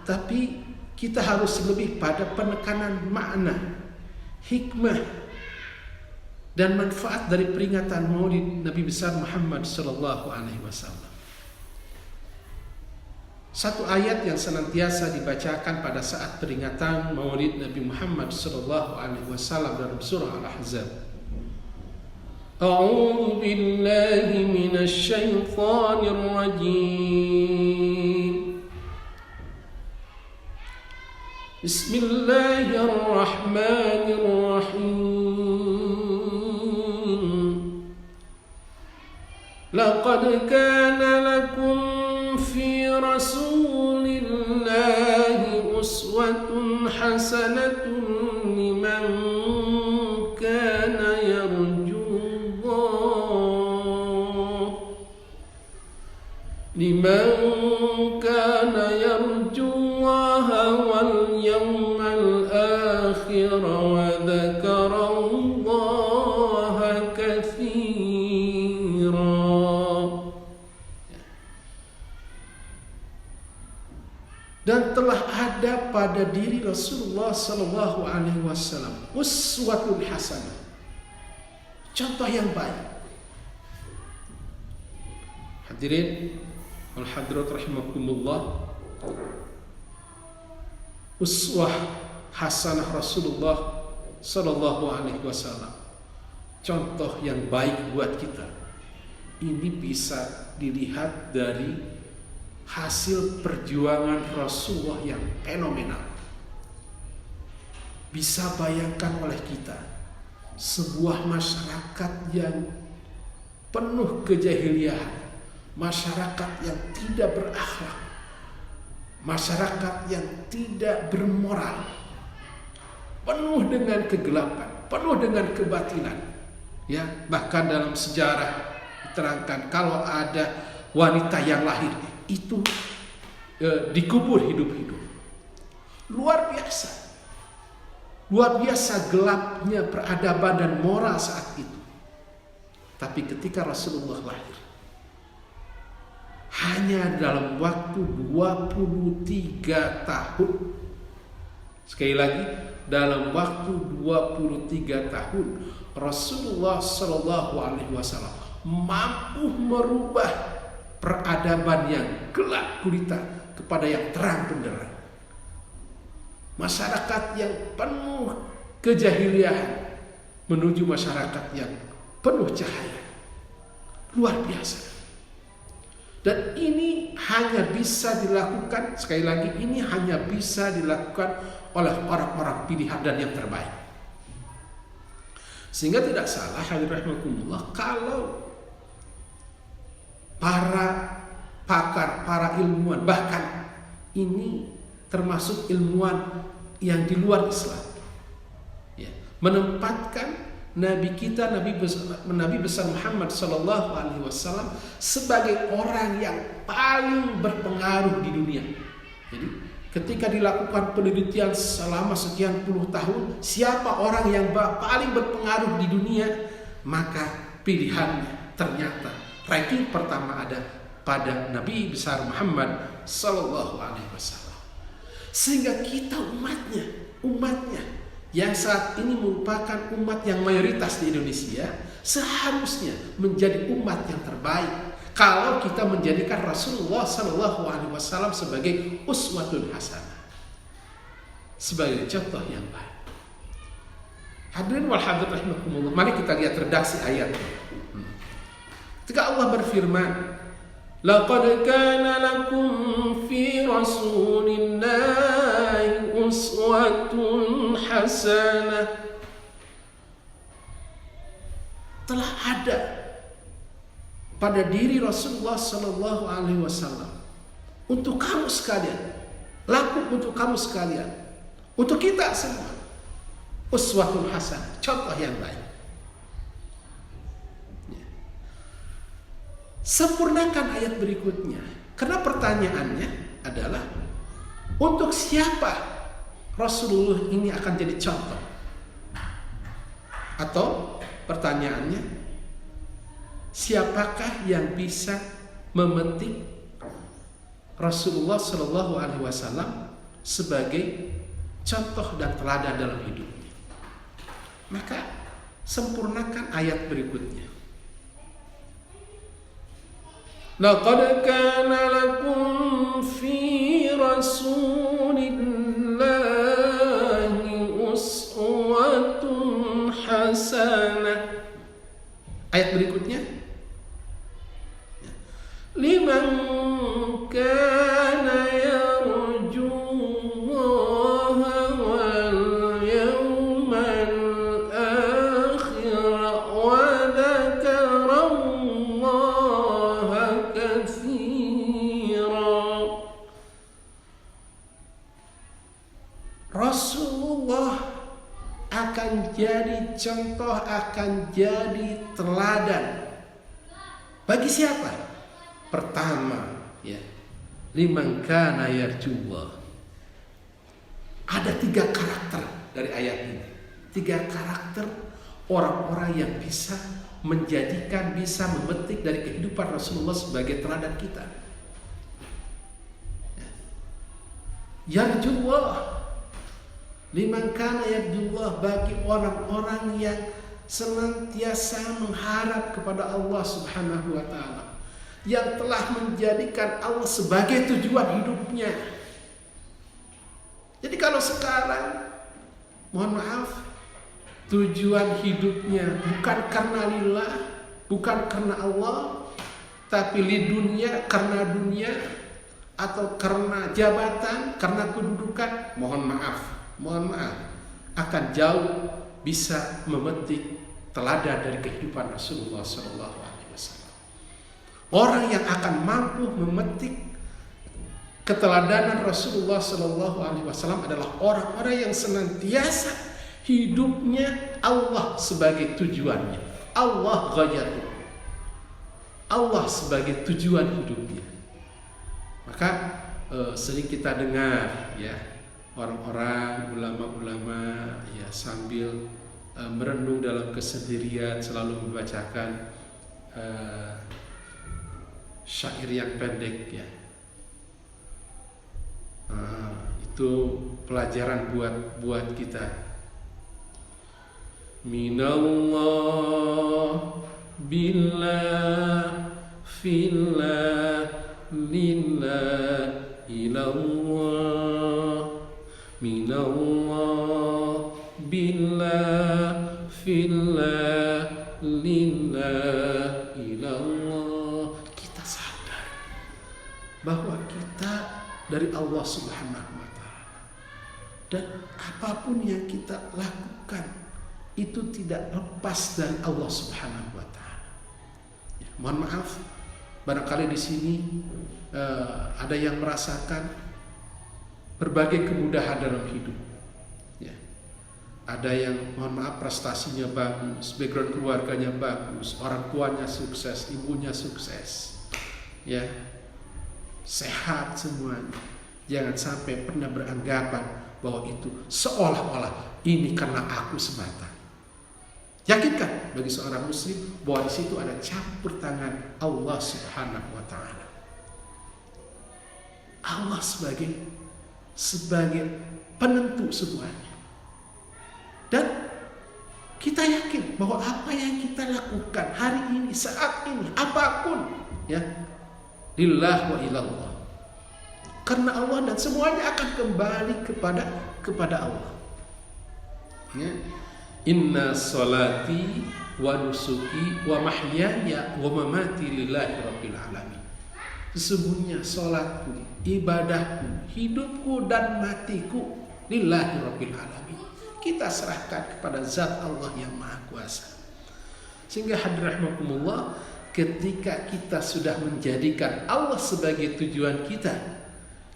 Speaker 6: Tapi kita harus lebih pada penekanan makna, hikmah, dan manfaat dari peringatan maulid Nabi besar Muhammad SAW. Satu ayat yang senantiasa dibacakan pada saat peringatan maulid Nabi Muhammad SAW dalam surah Al-Ahzab. A'udzu billahi minasy syaithanir rajim. Bismillahirrahmanirrahim. Laqad kana lakum في رسول الله أسوة حسنة لمن كان يرجو الله واليوم الآخر وذكر الله كثيرا. Dan telah ada pada diri Rasulullah Sallallahu Alaihi Wasallam uswatun hasanah, contoh yang baik. Hadirin wal hadirat rahimakumullah, uswah hasanah Rasulullah Sallallahu Alaihi Wasallam, contoh yang baik buat kita. Ini bisa dilihat dari hasil perjuangan Rasulullah yang fenomenal. Bisa bayangkan oleh kita sebuah masyarakat yang penuh kejahiliahan, masyarakat yang tidak berakhlak, masyarakat yang tidak bermoral, penuh dengan kegelapan, penuh dengan kebatilan. Ya, bahkan dalam sejarah diterangkan kalau ada wanita yang lahir itu dikubur hidup-hidup. Luar biasa gelapnya peradaban dan moral saat itu. Tapi ketika Rasulullah lahir, hanya dalam waktu 23 tahun, sekali lagi dalam waktu 23 tahun, Rasulullah Shallallahu Alaihi Wasallam mampu merubah peradaban yang gelap gulita kepada yang terang benderang. Masyarakat yang penuh kejahiliahan menuju masyarakat yang penuh cahaya. Luar biasa. Dan ini hanya bisa dilakukan, sekali lagi, ini hanya bisa dilakukan oleh orang-orang pilihan dan yang terbaik. Sehingga tidak salah, hadirin rahimakumullah, kalau para pakar, para ilmuwan, bahkan ini termasuk ilmuwan yang di luar Islam, ya, menempatkan Nabi kita, Nabi besar Muhammad Sallallahu Alaihi Wasallam sebagai orang yang paling berpengaruh di dunia. Jadi ketika dilakukan penelitian selama sekian puluh tahun, siapa orang yang paling berpengaruh di dunia, maka pilihannya ternyata ranking pertama ada pada Nabi besar Muhammad Sallallahu Alaihi Wasallam. Sehingga kita umatnya yang saat ini merupakan umat yang mayoritas di Indonesia, seharusnya menjadi umat yang terbaik kalau kita menjadikan Rasulullah Sallallahu Alaihi Wasallam sebagai uswatun hasanah, sebagai contoh yang baik. Hadirin wal hadirat rahimakumullah, mari kita lihat redaksi ayatnya. Ketika Allah berfirman, laqad kana lakum fi rasulillahi uswatun hasanah. Telah ada pada diri Rasulullah sallallahu alaihi wasallam untuk kamu sekalian, laku untuk kamu sekalian, untuk kita semua, uswatun hasanah, contoh yang baik. Sempurnakan ayat berikutnya, karena pertanyaannya adalah untuk siapa Rasulullah ini akan jadi contoh? Atau pertanyaannya, siapakah yang bisa memetik Rasulullah Shallallahu Alaihi Wasallam sebagai contoh dan teladan dalam hidupnya? Maka sempurnakan ayat berikutnya. Laqad kana lakum fi Rasulillahi uswatun hasanah. Ayat berikutnya, liman kana yarjullaha wal yawmal akhir wa dzakarallaha katsira. Rasulullah akan jadi contoh, akan jadi teladan. Bagi siapa? Pertama, ya, liman kana yarjullah. Ada 3 karakter dari ayat ini. 3 karakter orang-orang yang bisa menjadikan, bisa memetik dari kehidupan Rasulullah sebagai teladan kita. Yarjullah, liman kana yarjullah, bagi orang-orang yang senantiasa mengharap kepada Allah Subhanahu wa taala, yang telah menjadikan Allah sebagai tujuan hidupnya. Jadi kalau sekarang, mohon maaf, tujuan hidupnya bukan karena lillah, bukan karena Allah, tapi lidunya, karena dunia, atau karena jabatan, karena kedudukan, mohon maaf, akan jauh bisa memetik teladan dari kehidupan Rasulullah SAW. Orang yang akan mampu memetik keteladanan Rasulullah SAW adalah orang-orang yang senantiasa hidupnya Allah sebagai tujuannya, Allah ghayatuh, Allah sebagai tujuan hidupnya. Maka sering kita dengar, ya, orang-orang, ulama-ulama, ya, sambil merenung dalam kesendirian selalu membacakan syair yang pendek, ya. Itu pelajaran buat kita. Minallah billah fillah lillah ilallah. Minallah billah fillah lillah ilallah. Kita sadar bahwa kita dari Allah Subhanahu wa taala, dan apapun yang kita lakukan itu tidak lepas dari Allah Subhanahu wa taala. Ya, mohon maaf, barangkali di sini ada yang merasakan berbagai kemudahan dalam hidup. Ya. Ada yang, mohon maaf, prestasinya bagus, background keluarganya bagus, orang tuanya sukses, ibunya sukses, ya, sehat semuanya. Jangan sampai pernah beranggapan bahwa itu seolah-olah ini karena aku semata. Yakinkan bagi seorang muslim bahwa di situ ada campur tangan Allah Subhanahu wa taala. Allah sebagai penentu semuanya. Dan kita yakin bahwa apa yang kita lakukan hari ini, saat ini, apapun, ya, lillah wa ilallah, karena Allah, dan semuanya akan kembali kepada Allah. Ya. Inna salati wa nusuki wa mahyaya wa mamati lillahi rabbil alamin. Sesungguhnya salatku, ibadahku, hidupku dan matiku Lillahi Rabbil Alamin. Kita serahkan kepada zat Allah yang Maha Kuasa. Sehingga hadirin rahimakumullah, ketika kita sudah menjadikan Allah sebagai tujuan kita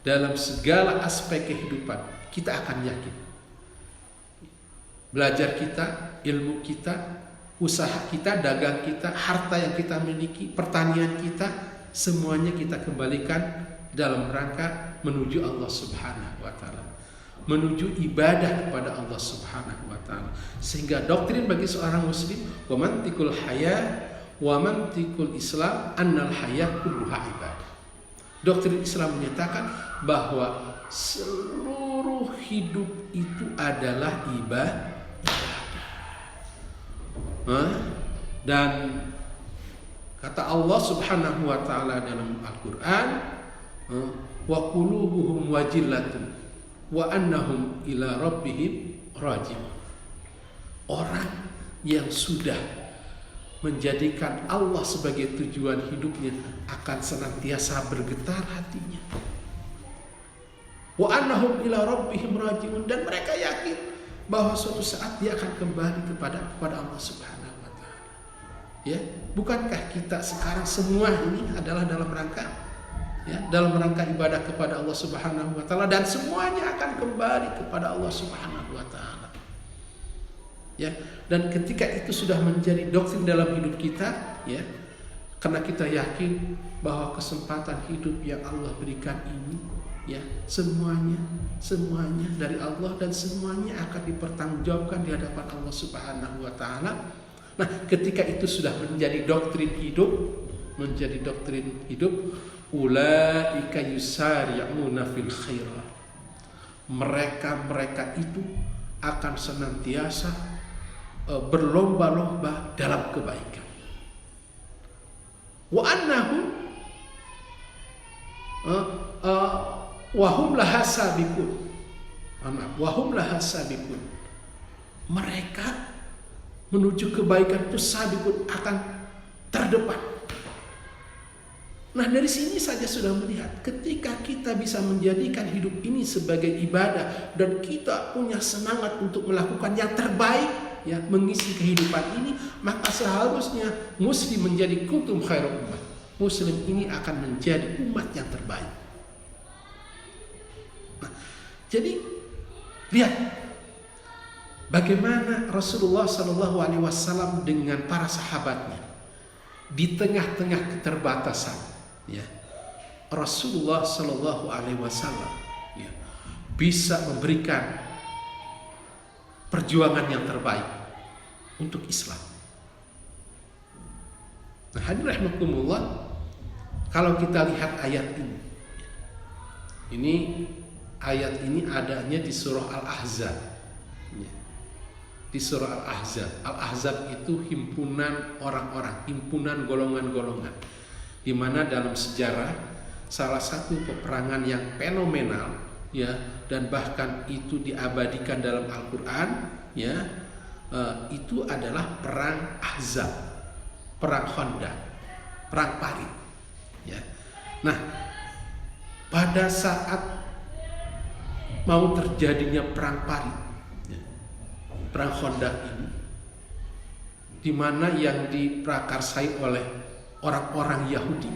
Speaker 6: dalam segala aspek kehidupan, kita akan yakin. Belajar kita, ilmu kita, usaha kita, dagang kita, harta yang kita miliki, pertanian kita, semuanya kita kembalikan dalam rangka menuju Allah Subhanahu wa Ta'ala, menuju ibadah kepada Allah Subhanahu wa Ta'ala. Sehingga doktrin bagi seorang muslim, wa mantikul haya wa mantikul Islam annal haya kulluha ibadah. Doktrin Islam menyatakan bahwa seluruh hidup itu adalah ibadah. Dan kata Allah Subhanahu wa Ta'ala dalam Al-Quran, wa qulubuhum wajillatun wa annahum ila rabbihim raji'un. Orang yang sudah menjadikan Allah sebagai tujuan hidupnya akan senantiasa bergetar hatinya. Wa annahum ila rabbihim raji'un, dan mereka yakin bahwa suatu saat dia akan kembali kepada Allah Subhanahu wa Ta'ala. Ya, bukankah kita sekarang semua ini adalah dalam rangka ibadah kepada Allah Subhanahu wa Ta'ala, dan semuanya akan kembali kepada Allah Subhanahu wa Ta'ala. Ya, dan ketika itu sudah menjadi doktrin dalam hidup kita, ya, karena kita yakin bahwa kesempatan hidup yang Allah berikan ini, ya, semuanya dari Allah, dan semuanya akan dipertanggungjawabkan di hadapan Allah Subhanahu wa Ta'ala. Nah, ketika itu sudah menjadi doktrin hidup, ulaika yusari'una fil khairat. Mereka itu akan senantiasa berlomba-lomba dalam kebaikan. Wa annahum wahum laha sabiqun. Wahum laha sabiqun. Mereka menuju kebaikan itu sabiqun, akan terdepan. Nah, dari sini saja sudah melihat, ketika kita bisa menjadikan hidup ini sebagai ibadah dan kita punya semangat untuk melakukan yang terbaik, ya, mengisi kehidupan ini, maka seharusnya muslim menjadi kuntum khairum ummah. Muslim ini akan menjadi umat yang terbaik. Nah, jadi lihat bagaimana Rasulullah SAW dengan para sahabatnya di tengah-tengah keterbatasan. Ya, Rasulullah SAW, ya, bisa memberikan perjuangan yang terbaik untuk Islam. Nah, hadirin rahimakumullah, kalau kita lihat ayat ini adanya di surah Al-Ahzab. Ya. Di surah Al-Ahzab. Al-Ahzab itu himpunan orang-orang, himpunan golongan-golongan, di mana dalam sejarah salah satu peperangan yang fenomenal, ya, dan bahkan itu diabadikan dalam Al-Quran, ya, itu adalah perang Ahzab, perang Khandaq, perang Parit, ya. Nah, pada saat mau terjadinya perang Parit, ya, perang Khandaq ini, di mana yang diprakarsai oleh orang-orang Yahudi.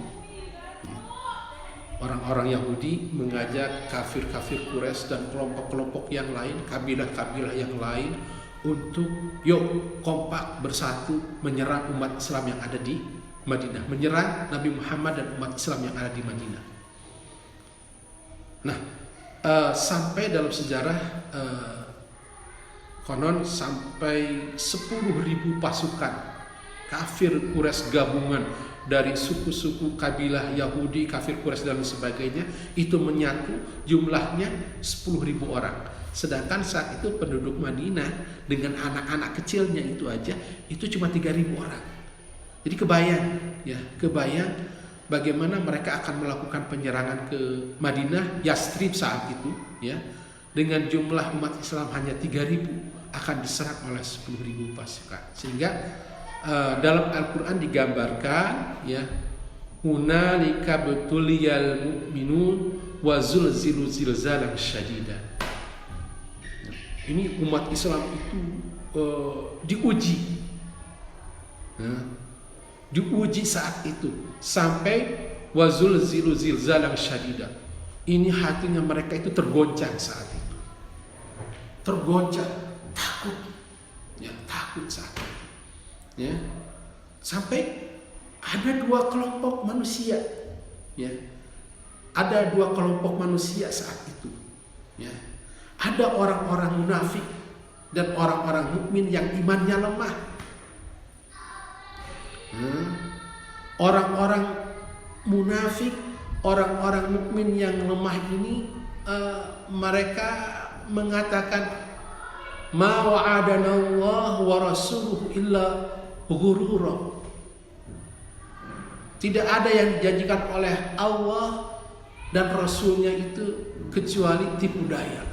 Speaker 6: Orang-orang Yahudi mengajak kafir-kafir Quraisy dan kelompok-kelompok yang lain, kabilah-kabilah yang lain, untuk yuk kompak bersatu menyerang umat Islam yang ada di Madinah, menyerang Nabi Muhammad dan umat Islam yang ada di Madinah. Nah, sampai dalam sejarah konon sampai 10.000 pasukan kafir Quraisy gabungan dari suku-suku kabilah Yahudi, kafir Quraisy dan sebagainya, itu menyatu, jumlahnya 10.000 orang. Sedangkan saat itu penduduk Madinah dengan anak-anak kecilnya itu aja, itu cuma 3.000 orang. Jadi kebayang bagaimana mereka akan melakukan penyerangan ke Madinah, Yastrib saat itu, ya, dengan jumlah umat Islam hanya 3.000, akan diserang oleh 10.000 pasukan. Sehingga dalam Al-Quran digambarkan, ya, hunalika betuliyal mu'minun wa zulzilu zilzalan syadida. Ini umat Islam itu diuji, diuji saat itu sampai wazul zilu zilzalan syadida. Ini hatinya mereka itu tergoncang saat itu, tergoncang, takut, ya takut saat itu, ya sampai ada dua kelompok manusia, ya ada dua kelompok manusia saat itu, ya ada orang-orang munafik dan orang-orang mukmin yang imannya lemah. Orang-orang munafik, orang-orang mukmin yang lemah ini mereka mengatakan ma wa'adana Allah wa rasuluhu illa ghurura. Tidak ada yang dijanjikan oleh Allah dan Rasulnya itu kecuali tipu daya.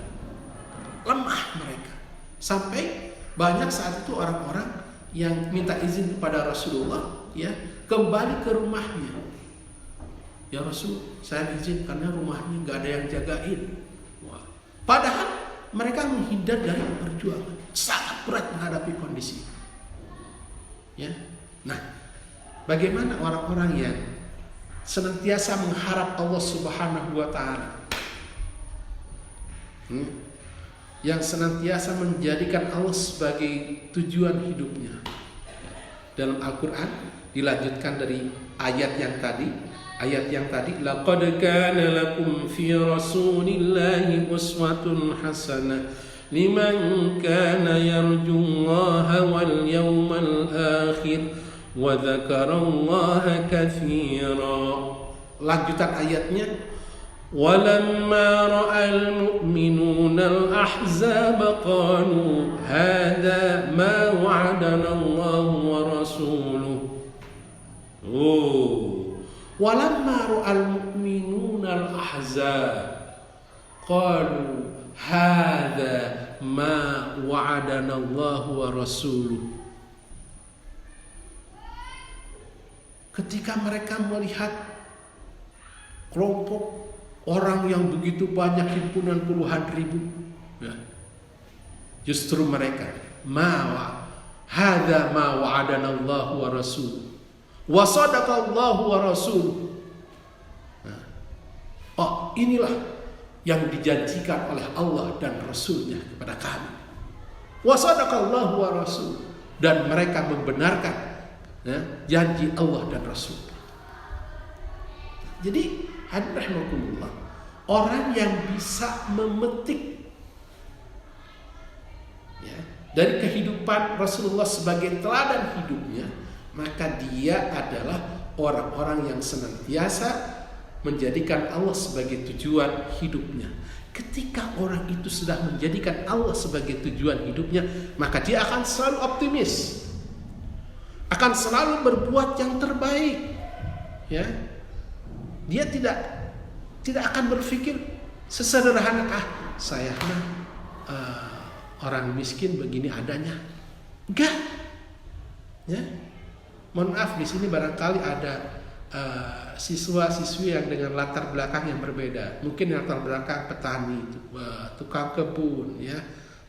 Speaker 6: Lemah mereka. Sampai banyak saat itu orang-orang yang minta izin kepada Rasulullah, ya, kembali ke rumahnya. Ya Rasul, saya izin karena rumahnya nggak ada yang jagain. Wah. Padahal mereka menghindar dari perjuangan, sangat berat menghadapi kondisi. Ya, nah, bagaimana orang-orang yang senantiasa mengharap Allah Subhanahu Wa Taala, yang senantiasa menjadikan Allah sebagai tujuan hidupnya. Dalam Al-Quran dilanjutkan dari ayat yang tadi, laqad kana lakum fi rasulillahi uswatun hasanah liman kana yarjullaha wal yawmal akhir wa dzakarallaha katsira. Lanjutan ayatnya, walamma ra'al mu'minuna al-ahzaba qalu hadza ma wa'adana Allah wa rasuluhu. Walamma ra'al mu'minuna al-ahzab qalu hadza ma wa'adana Allah wa rasuluhu. Ketika mereka melihat kelompok orang yang begitu banyak, himpunan puluhan ribu, ya, justru mereka hadza ma wa'adana Allah wa rasul wa sadaqa Allah wa rasul. Oh, inilah yang dijanjikan oleh Allah dan Rasulnya kepada kami. Wa sadaqa Allah wa rasul, dan mereka membenarkan, ya, janji Allah dan Rasul. Jadi hadirin rahimakumullah, orang yang bisa memetik, ya, dari kehidupan Rasulullah sebagai teladan hidupnya, maka dia adalah orang-orang yang senantiasa menjadikan Allah sebagai tujuan hidupnya. Ketika orang itu sudah menjadikan Allah sebagai tujuan hidupnya, maka dia akan selalu optimis, akan selalu berbuat yang terbaik, ya. Dia tidak akan berpikir sesederhana saya orang miskin begini adanya. Enggak. Ya. Mohon maaf, di sini barangkali ada siswa-siswi yang dengan latar belakang yang berbeda. Mungkin latar belakang petani, tukang kebun, ya,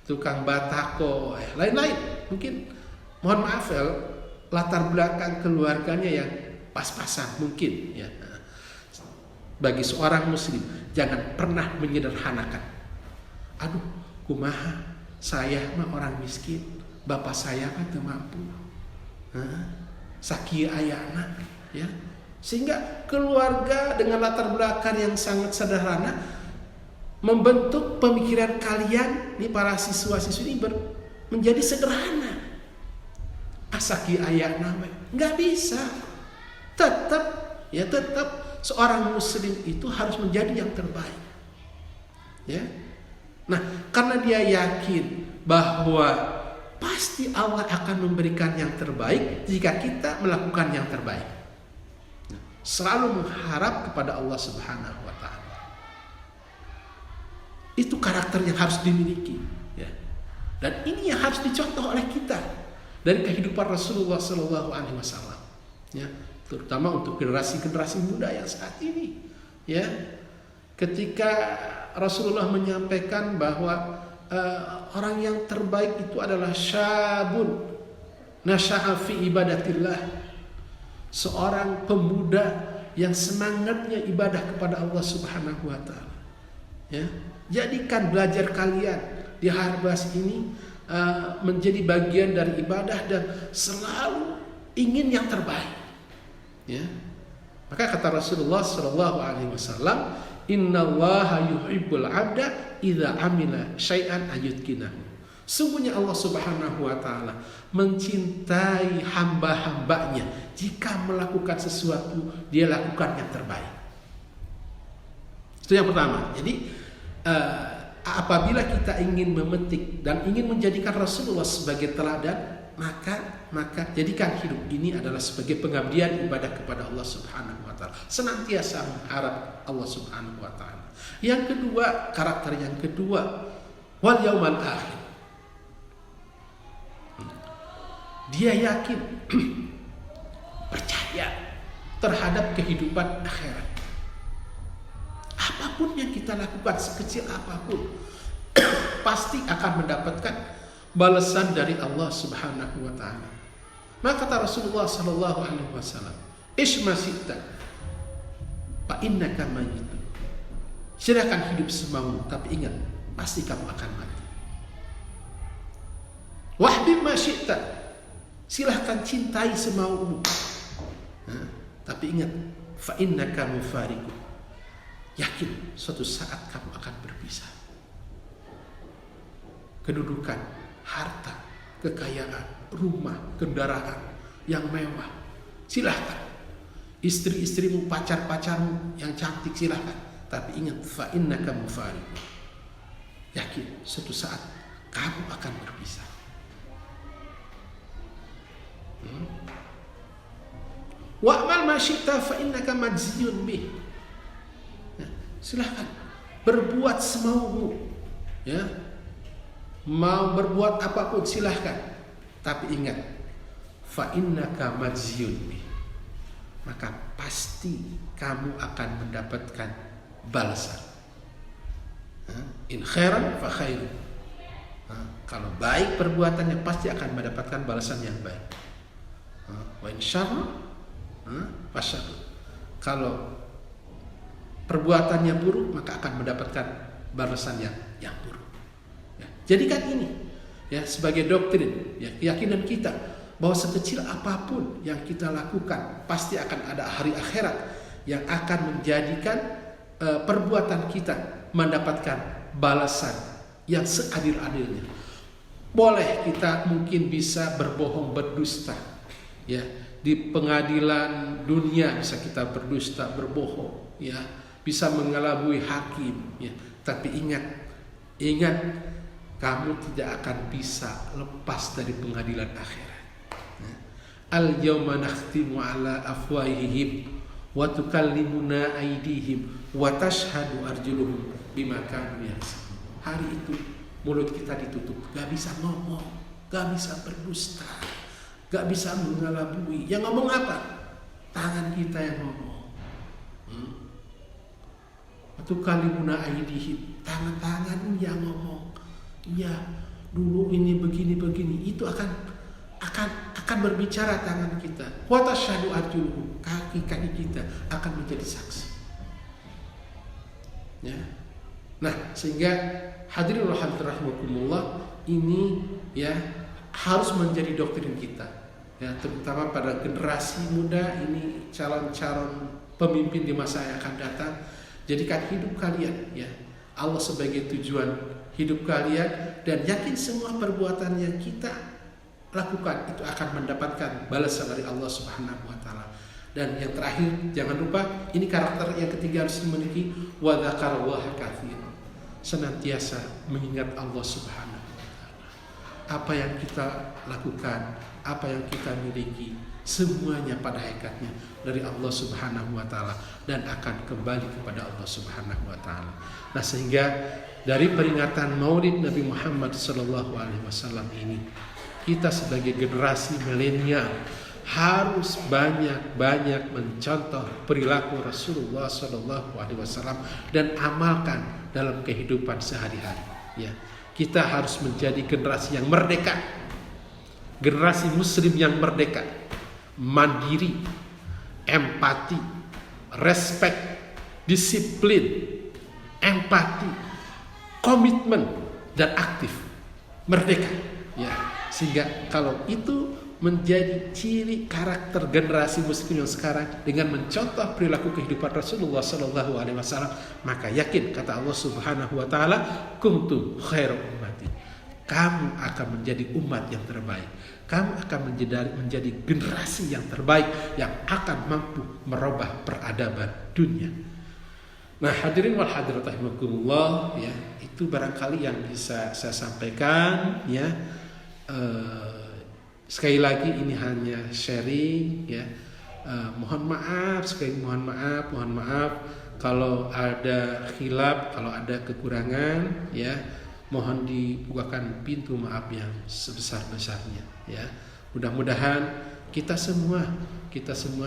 Speaker 6: tukang batako, lain-lain. Mungkin mohon maaf ya, latar belakang keluarganya yang pas-pasan mungkin, ya. Bagi seorang muslim, jangan pernah menyederhanakan. Aduh, kumaha, saya mah orang miskin, bapak saya mah teu mampu. Sakieu ayana, ya. Sehingga keluarga dengan latar belakang yang sangat sederhana membentuk pemikiran kalian, nih para siswa-siswi ini menjadi sederhana. Sakieu ayana mah enggak bisa. Tetap seorang muslim itu harus menjadi yang terbaik, ya. Nah, karena dia yakin bahwa pasti Allah akan memberikan yang terbaik jika kita melakukan yang terbaik. Selalu mengharap kepada Allah Subhanahu wa Ta'ala. Itu karakter yang harus dimiliki, ya. Dan ini yang harus dicontoh oleh kita dari kehidupan Rasulullah Sallallahu Alaihi Wasallam, ya. Terutama untuk generasi-generasi muda yang saat ini, ya. Ketika Rasulullah menyampaikan bahwa orang yang terbaik itu adalah syabun nasya'a fi ibadatillah, seorang pemuda yang semangatnya ibadah kepada Allah Subhanahu wa taala. Ya, jadikan belajar kalian di Harbas ini menjadi bagian dari ibadah dan selalu ingin yang terbaik. Ya. Maka kata Rasulullah sallallahu alaihi wasallam, "Innallaha yuhibbul 'abda idza amila syai'an ayutqinahu." Sungguhnya Allah Subhanahu wa taala mencintai hamba-hambanya jika melakukan sesuatu dia lakukan yang terbaik. Itu yang pertama. Jadi apabila kita ingin memetik dan ingin menjadikan Rasulullah sebagai teladan, maka jadikan hidup ini adalah sebagai pengabdian ibadah kepada Allah Subhanahu wa taala. Senantiasa mengharap Allah Subhanahu wa taala. Yang kedua, karakter yang kedua, wal yaumal akhir. Dia yakin percaya terhadap kehidupan akhirat. Apapun yang kita lakukan, sekecil apapun, pasti akan mendapatkan balasan dari Allah Subhanahu wa taala. Maka kata Rasulullah sallallahu alaihi wasallam, "Isma sita fa innaka mayyit." Silakan hidup semaumu, tapi ingat pasti kamu akan mati. Wahbib ma syi'ta, silahkan cintai semaumu, tapi ingat fa innaka mufariqu, yakin suatu saat kamu akan berpisah. Kedudukan, harta, kekayaan, rumah, kendaraan yang mewah, silahkan. Istri-istrimu, pacar-pacarmu yang cantik, silahkan. Tapi ingat fa innaka mufariqu, yakin suatu saat kamu akan berpisah. Wa'mal ma syi'ta fa innaka majziyun bih. Silahkan berbuat semaumu, ya, mau berbuat apapun silahkan, tapi ingat fa innaka majziyun bih, maka pasti kamu akan mendapatkan balasan. In khairan fa khairu, kalau baik perbuatannya pasti akan mendapatkan balasan yang baik. Wa in syarra fa syarru, kalau perbuatannya buruk maka akan mendapatkan balasan yang buruk. Ya, jadikan ini ya sebagai doktrin, ya, keyakinan kita bahwa sekecil apapun yang kita lakukan pasti akan ada hari akhirat yang akan menjadikan perbuatan kita mendapatkan balasan yang seadil-adilnya. Boleh kita mungkin bisa berbohong, berdusta, ya, di pengadilan dunia bisa kita berdusta, berbohong, ya, bisa mengelabui hakim, ya. Tapi ingat kamu tidak akan bisa lepas dari pengadilan akhirat. Al yauma nakhtimu ala afwahihim wa tukallimuna aydihim wa tashhadu arjuluhum bima kanu yaksibun. Hari itu mulut kita ditutup, gak bisa ngomong, gak bisa berdusta, gak bisa mengelabui. Yang ngomong apa? Tangan kita yang ngomong. Waktu kalimuna aidihim, tangan-tangan yang ngomong. Ya, dulu ini begini. Itu akan berbicara tangan kita. Wa tasyhadu arjuluhum, kaki-kaki kita akan menjadi saksi. Ya. Nah, sehingga hadirin rahimakumullah, ini ya harus menjadi doktrin kita. Ya, terutama pada generasi muda ini, calon-calon pemimpin di masa yang akan datang. Jadikan hidup kalian, ya, Allah sebagai tujuan hidup kalian, dan yakin semua perbuatan yang kita lakukan itu akan mendapatkan balasan dari Allah Subhanahu wa taala. Dan yang terakhir, jangan lupa, ini karakter yang ketiga harus dimiliki, wa dzakarallaha katsiran. Senantiasa mengingat Allah Subhanahu wa taala. Apa yang kita lakukan, apa yang kita miliki, semuanya pada hakikatnya dari Allah Subhanahu wa taala dan akan kembali kepada Allah Subhanahu wa taala. Nah, sehingga dari peringatan Maulid Nabi Muhammad sallallahu alaihi wasallam ini, kita sebagai generasi milenial harus banyak-banyak mencontoh perilaku Rasulullah sallallahu alaihi wasallam dan amalkan dalam kehidupan sehari-hari, ya. Kita harus menjadi generasi yang merdeka, generasi muslim yang merdeka, mandiri, empati, respect, disiplin, empati, komitmen, dan aktif, merdeka. Ya, sehingga kalau itu menjadi ciri karakter generasi muslim yang sekarang dengan mencontoh perilaku kehidupan Rasulullah Sallallahu Alaihi Wasallam, maka yakin kata Allah Subhanahu Wa Taala, kuntum khairu ummati, kamu akan menjadi umat yang terbaik, kamu akan menjadi generasi yang terbaik yang akan mampu merubah peradaban dunia. Nah, hadirin wal hadirat rahimakumullah, ya, itu barangkali yang bisa saya sampaikan, ya. Sekali lagi ini hanya sharing, ya. Mohon maaf, mohon maaf kalau ada khilaf, kalau ada kekurangan, ya. Mohon dibukakan pintu maaf yang sebesar-besarnya, ya. Mudah-mudahan kita semua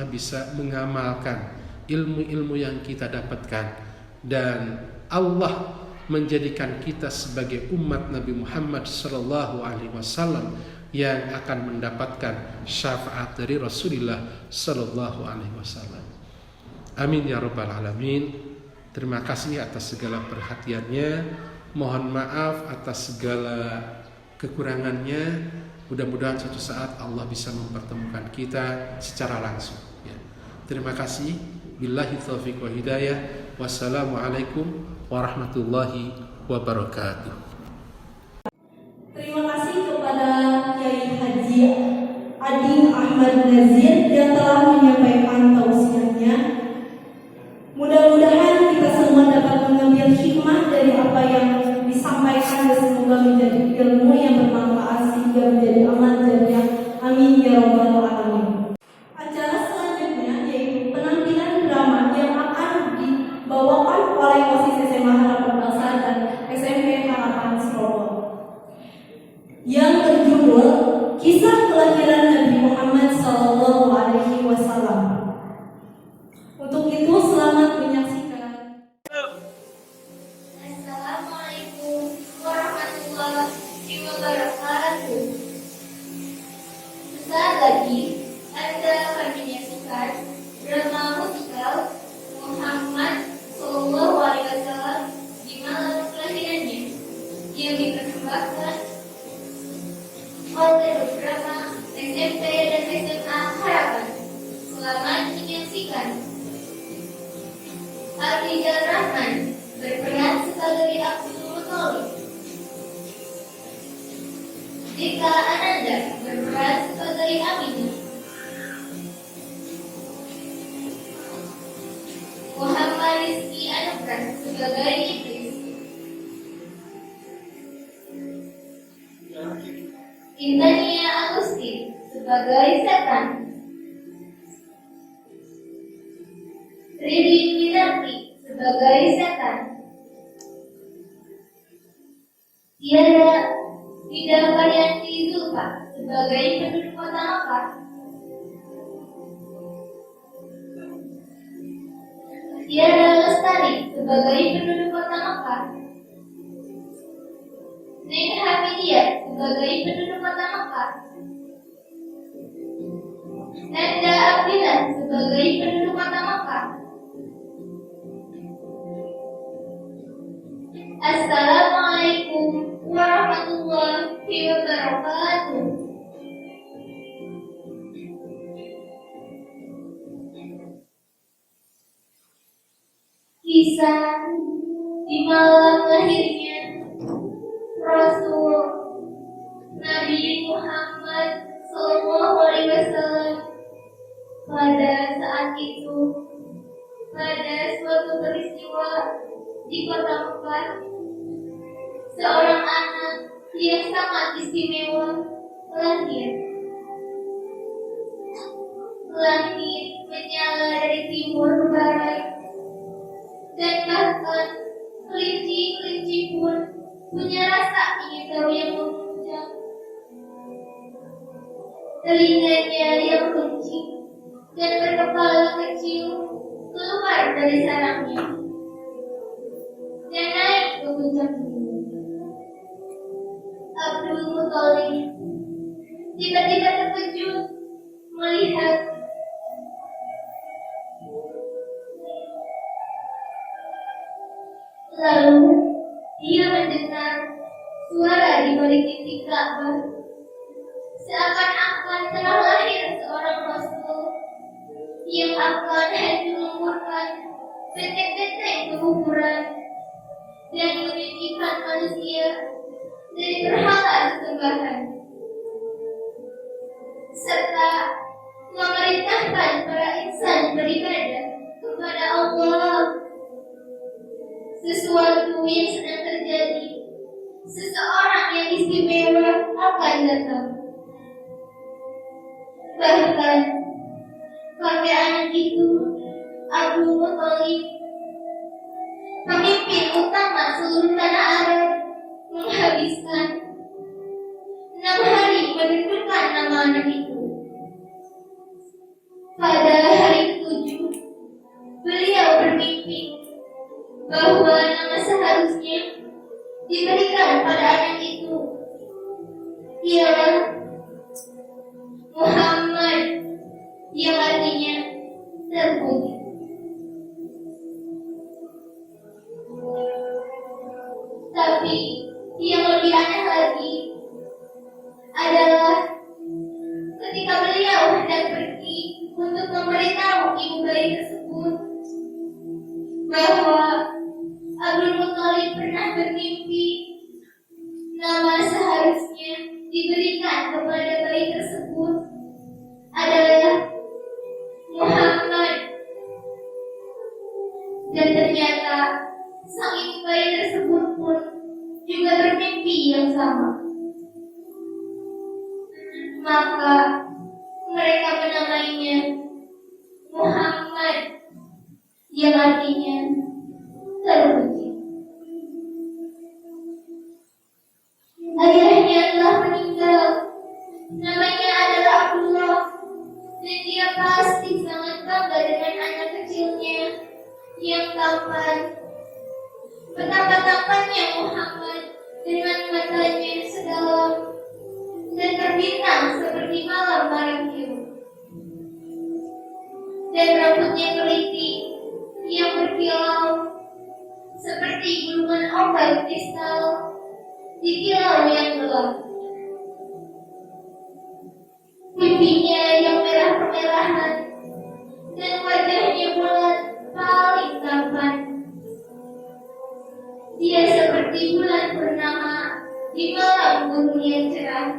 Speaker 6: bisa mengamalkan ilmu-ilmu yang kita dapatkan, dan Allah menjadikan kita sebagai umat Nabi Muhammad sallallahu alaihi wasallam yang akan mendapatkan syafaat dari Rasulullah sallallahu alaihi wasallam. Amin ya rabbal alamin. Terima kasih atas segala perhatiannya. Mohon maaf atas segala kekurangannya. Mudah-mudahan suatu saat Allah bisa mempertemukan kita secara langsung, ya. Terima kasih. Billahi taufiq wa hidayah. Wassalamualaikum warahmatullahi wabarakatuh.
Speaker 1: Terima kasih kepada Kiai Haji Ading Ahmad Nazir yang telah menyampaikan tausiahnya. Mudah-mudahan kita semua dapat mengambil hikmah dari apa yang disampaikan dan semoga menjadi ilmu yang bermanfaat sehingga menjadi amal jariah. Amin ya rabbal alamin. Acara selanjutnya yaitu penampilan drama yang akan dibawakan oleh OSIS SMA Harapan Bangsa dan SMP Harapan Surabaya, yang berjudul Kisah Kelahiran Nabi Muhammad Sallallahu Alaihi Wasallam. Untuk itu selamat menyaksikan.
Speaker 3: Assalamualaikum warahmatullahi wabarakatuh. Sesaat lagi Anda akan menyaksikan drama musikal Muhammad Sallallahu Alaihi Wasallam di malam kelahirannya yang dipersembahkan oleh beberapa SMP dan SMA Harapan. Selamat menyaksikan. Abdul Rahman berperan sebagai Abdul Muthalib. Dika Ananda berperan sebagai Aminah. Muhammad Rizky Anugrah sebagai Iblis. Intania Agustin sebagai Setan. Ridin Widarti sebagai Setan. Tiada Varianti Zulfa sebagai penduduk kota Makkah. Tiada Lestari sebagai penduduk kota Makkah. Neng Hafidiyah sebagai penduduk kota Makkah. Nanda Abdillah sebagai penduduk kota Makkah. Assalamualaikum warahmatullahi wabarakatuh. Kisah di malam lahirnya Rasul Nabi Muhammad Sallallahu Alaihi Wasallam. Pada saat itu, pada suatu peristiwa di kota Mekah, seorang anak yang sangat istimewa lahir. Langit menyala dari timur ke barat, dan bahkan kelinci-kelinci pun punya rasa ingin tahu yang memuncak. Telinganya yang runcing dan berkepala kecil keluar dari sarangnya dan naik ke puncak gunung. tidak terkejut melihat lalu dia mendengar suara di balik dinding Ka'bah. Seakan-akan telah lahir seorang Rasul yang akan hancurkan benteng-benteng kekufuran dan menyucikan manusia dari berhala sesembahan, serta memerintahkan para insan beribadah kepada Allah. Sesuatu yang sedang terjadi, seseorang yang istimewa akan datang. Bahkan kakek anak itu, Abu Thalib, pemimpin utama seluruh tanah Arab, menghabiskan 6 hari menentukan nama anak itu. Pada hari ke-7, beliau bermimpi bahwa nama seharusnya diberikan pada anak itu ialah Muhammad, yang artinya terpuji. Tapi yang lebih aneh lagi adalah ketika beliau hendak pergi untuk memberitahu ibu bayi tersebut bahwa Abdul Muthalib pernah bermimpi nama seharusnya diberikan kepada bayi tersebut adalah Muhammad, dan ternyata sang ibu bayi tersebut pun juga bermimpi yang sama. Maka mereka menamainya Muhammad, yang artinya terpuji. Ayahnya telah meninggal, namanya adalah Abdullah, dan dia pasti sangat bangga dengan anak kecilnya yang tampan. Betapa tampannya Muhammad dengan matanya sedalam dan berbintang seperti malam Maratiu, dan rambutnya keriting yang berkilau seperti gulungan obat kristal di kilau yang gelap. Pipinya yang merah-kemerahan dan wajahnya bulat paling tampan. Dia seperti bulan purnama di malam gunung yang cerah.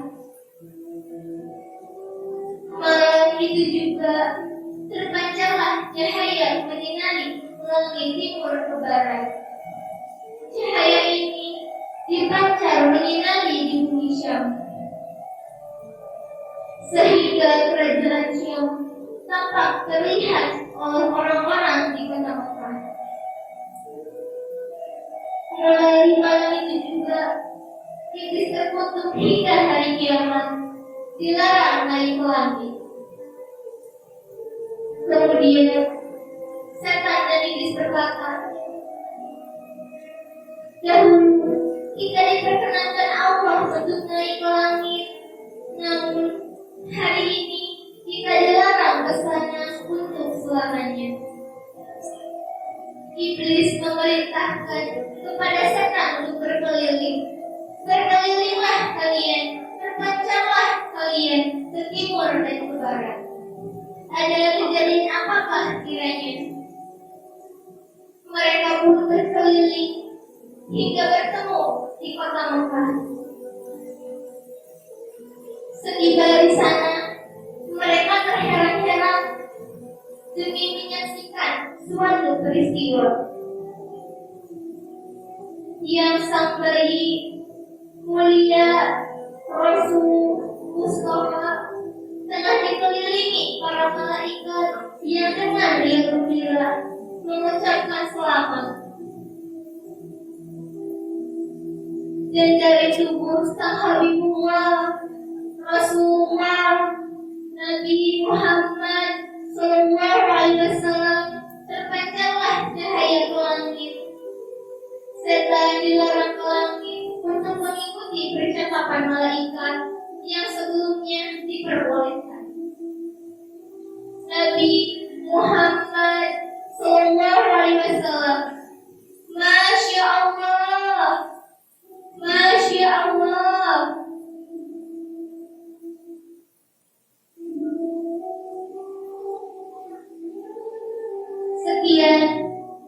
Speaker 3: Malam itu juga terpancarlah cahaya menyinari langit timur ke barat. Cahaya ini dipancar menyinari di bumi Syam, sehingga kerajaan Syam tampak terlihat oleh orang-orang di kota Mekah. Mulai malam itu juga iblis terkutuk hingga hari kiamat dilarang naik ke langit. Kemudian setan dan iblis berkata, dahulu kita diperkenankan Allah untuk naik ke langit, namun hari ini kita dilarang ke sana untuk selamanya. Iblis memerintahkan kepada setan untuk berkeliling. Berkelilinglah kalian, berpancarlah kalian ke timur dan ke barat. Ada kejadian apakah kiranya? Mereka pun berkeliling hingga bertemu di kota Mekah. Setiba di sana, mereka terheran-heran demi menyaksikan suatu peristiwa yang sang bayi mulia Rasul Mustafa telah dikelilingi para malaikat yang dengan riang gembira mengucapkan selamat. Dan dari tubuh sang Habibullah Rasulullah Nabi Muhammad Sallallahu Alaihi Wasallam terpancarlah cahaya ke langit. Setan dilarang ke langit untuk mengikuti percakapan malaikat yang sebelumnya diperbolehkan. Nabi Muhammad Sallallahu Alaihi Wasallam, Masya Allah, Masya Allah. Sekian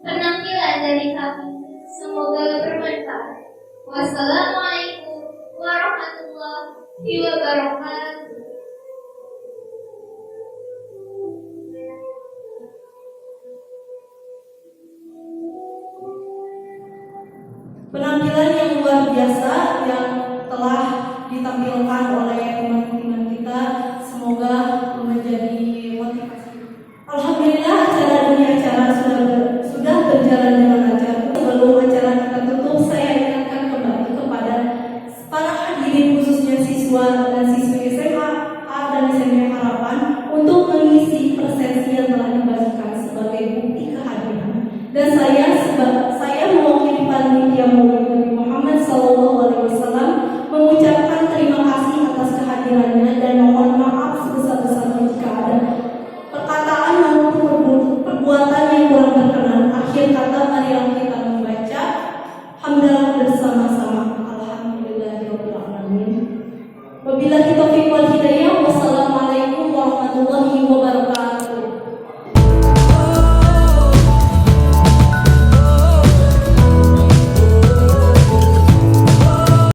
Speaker 3: penampilan dari kami, semoga bermanfaat. Wassalamualaikum warahmatullahi wabarakatuh.
Speaker 1: Penampilan yang luar biasa yang telah ditampilkan oleh teman-teman kita, semoga menjadi motivasi. Alhamdulillah acara demi acara sudah berjalan dengan lancar. Sebelum acara kita tutup, saya ingatkan kembali kepada para hadirin khususnya siswa dan siswi SMA A dan SMP Harapan untuk mengisi presensi yang telah dibagikan sebagai bukti kehadiran. Dan saya mewakili panitia Maulid Nabi Muhammad SAW mengucapkan terima kasih atas kehadirannya dan mohon maaf sebesar-besarnya jika ada perkataan maupun perbuatan yang kurang berkenan. Akhir kata, marilah kita membaca hamdalah bersama-sama. Alhamdulillahirabbil alamin. Wabillahi taufiq wal hidayah. Wassalamualaikum warahmatullahi wabarakatuh.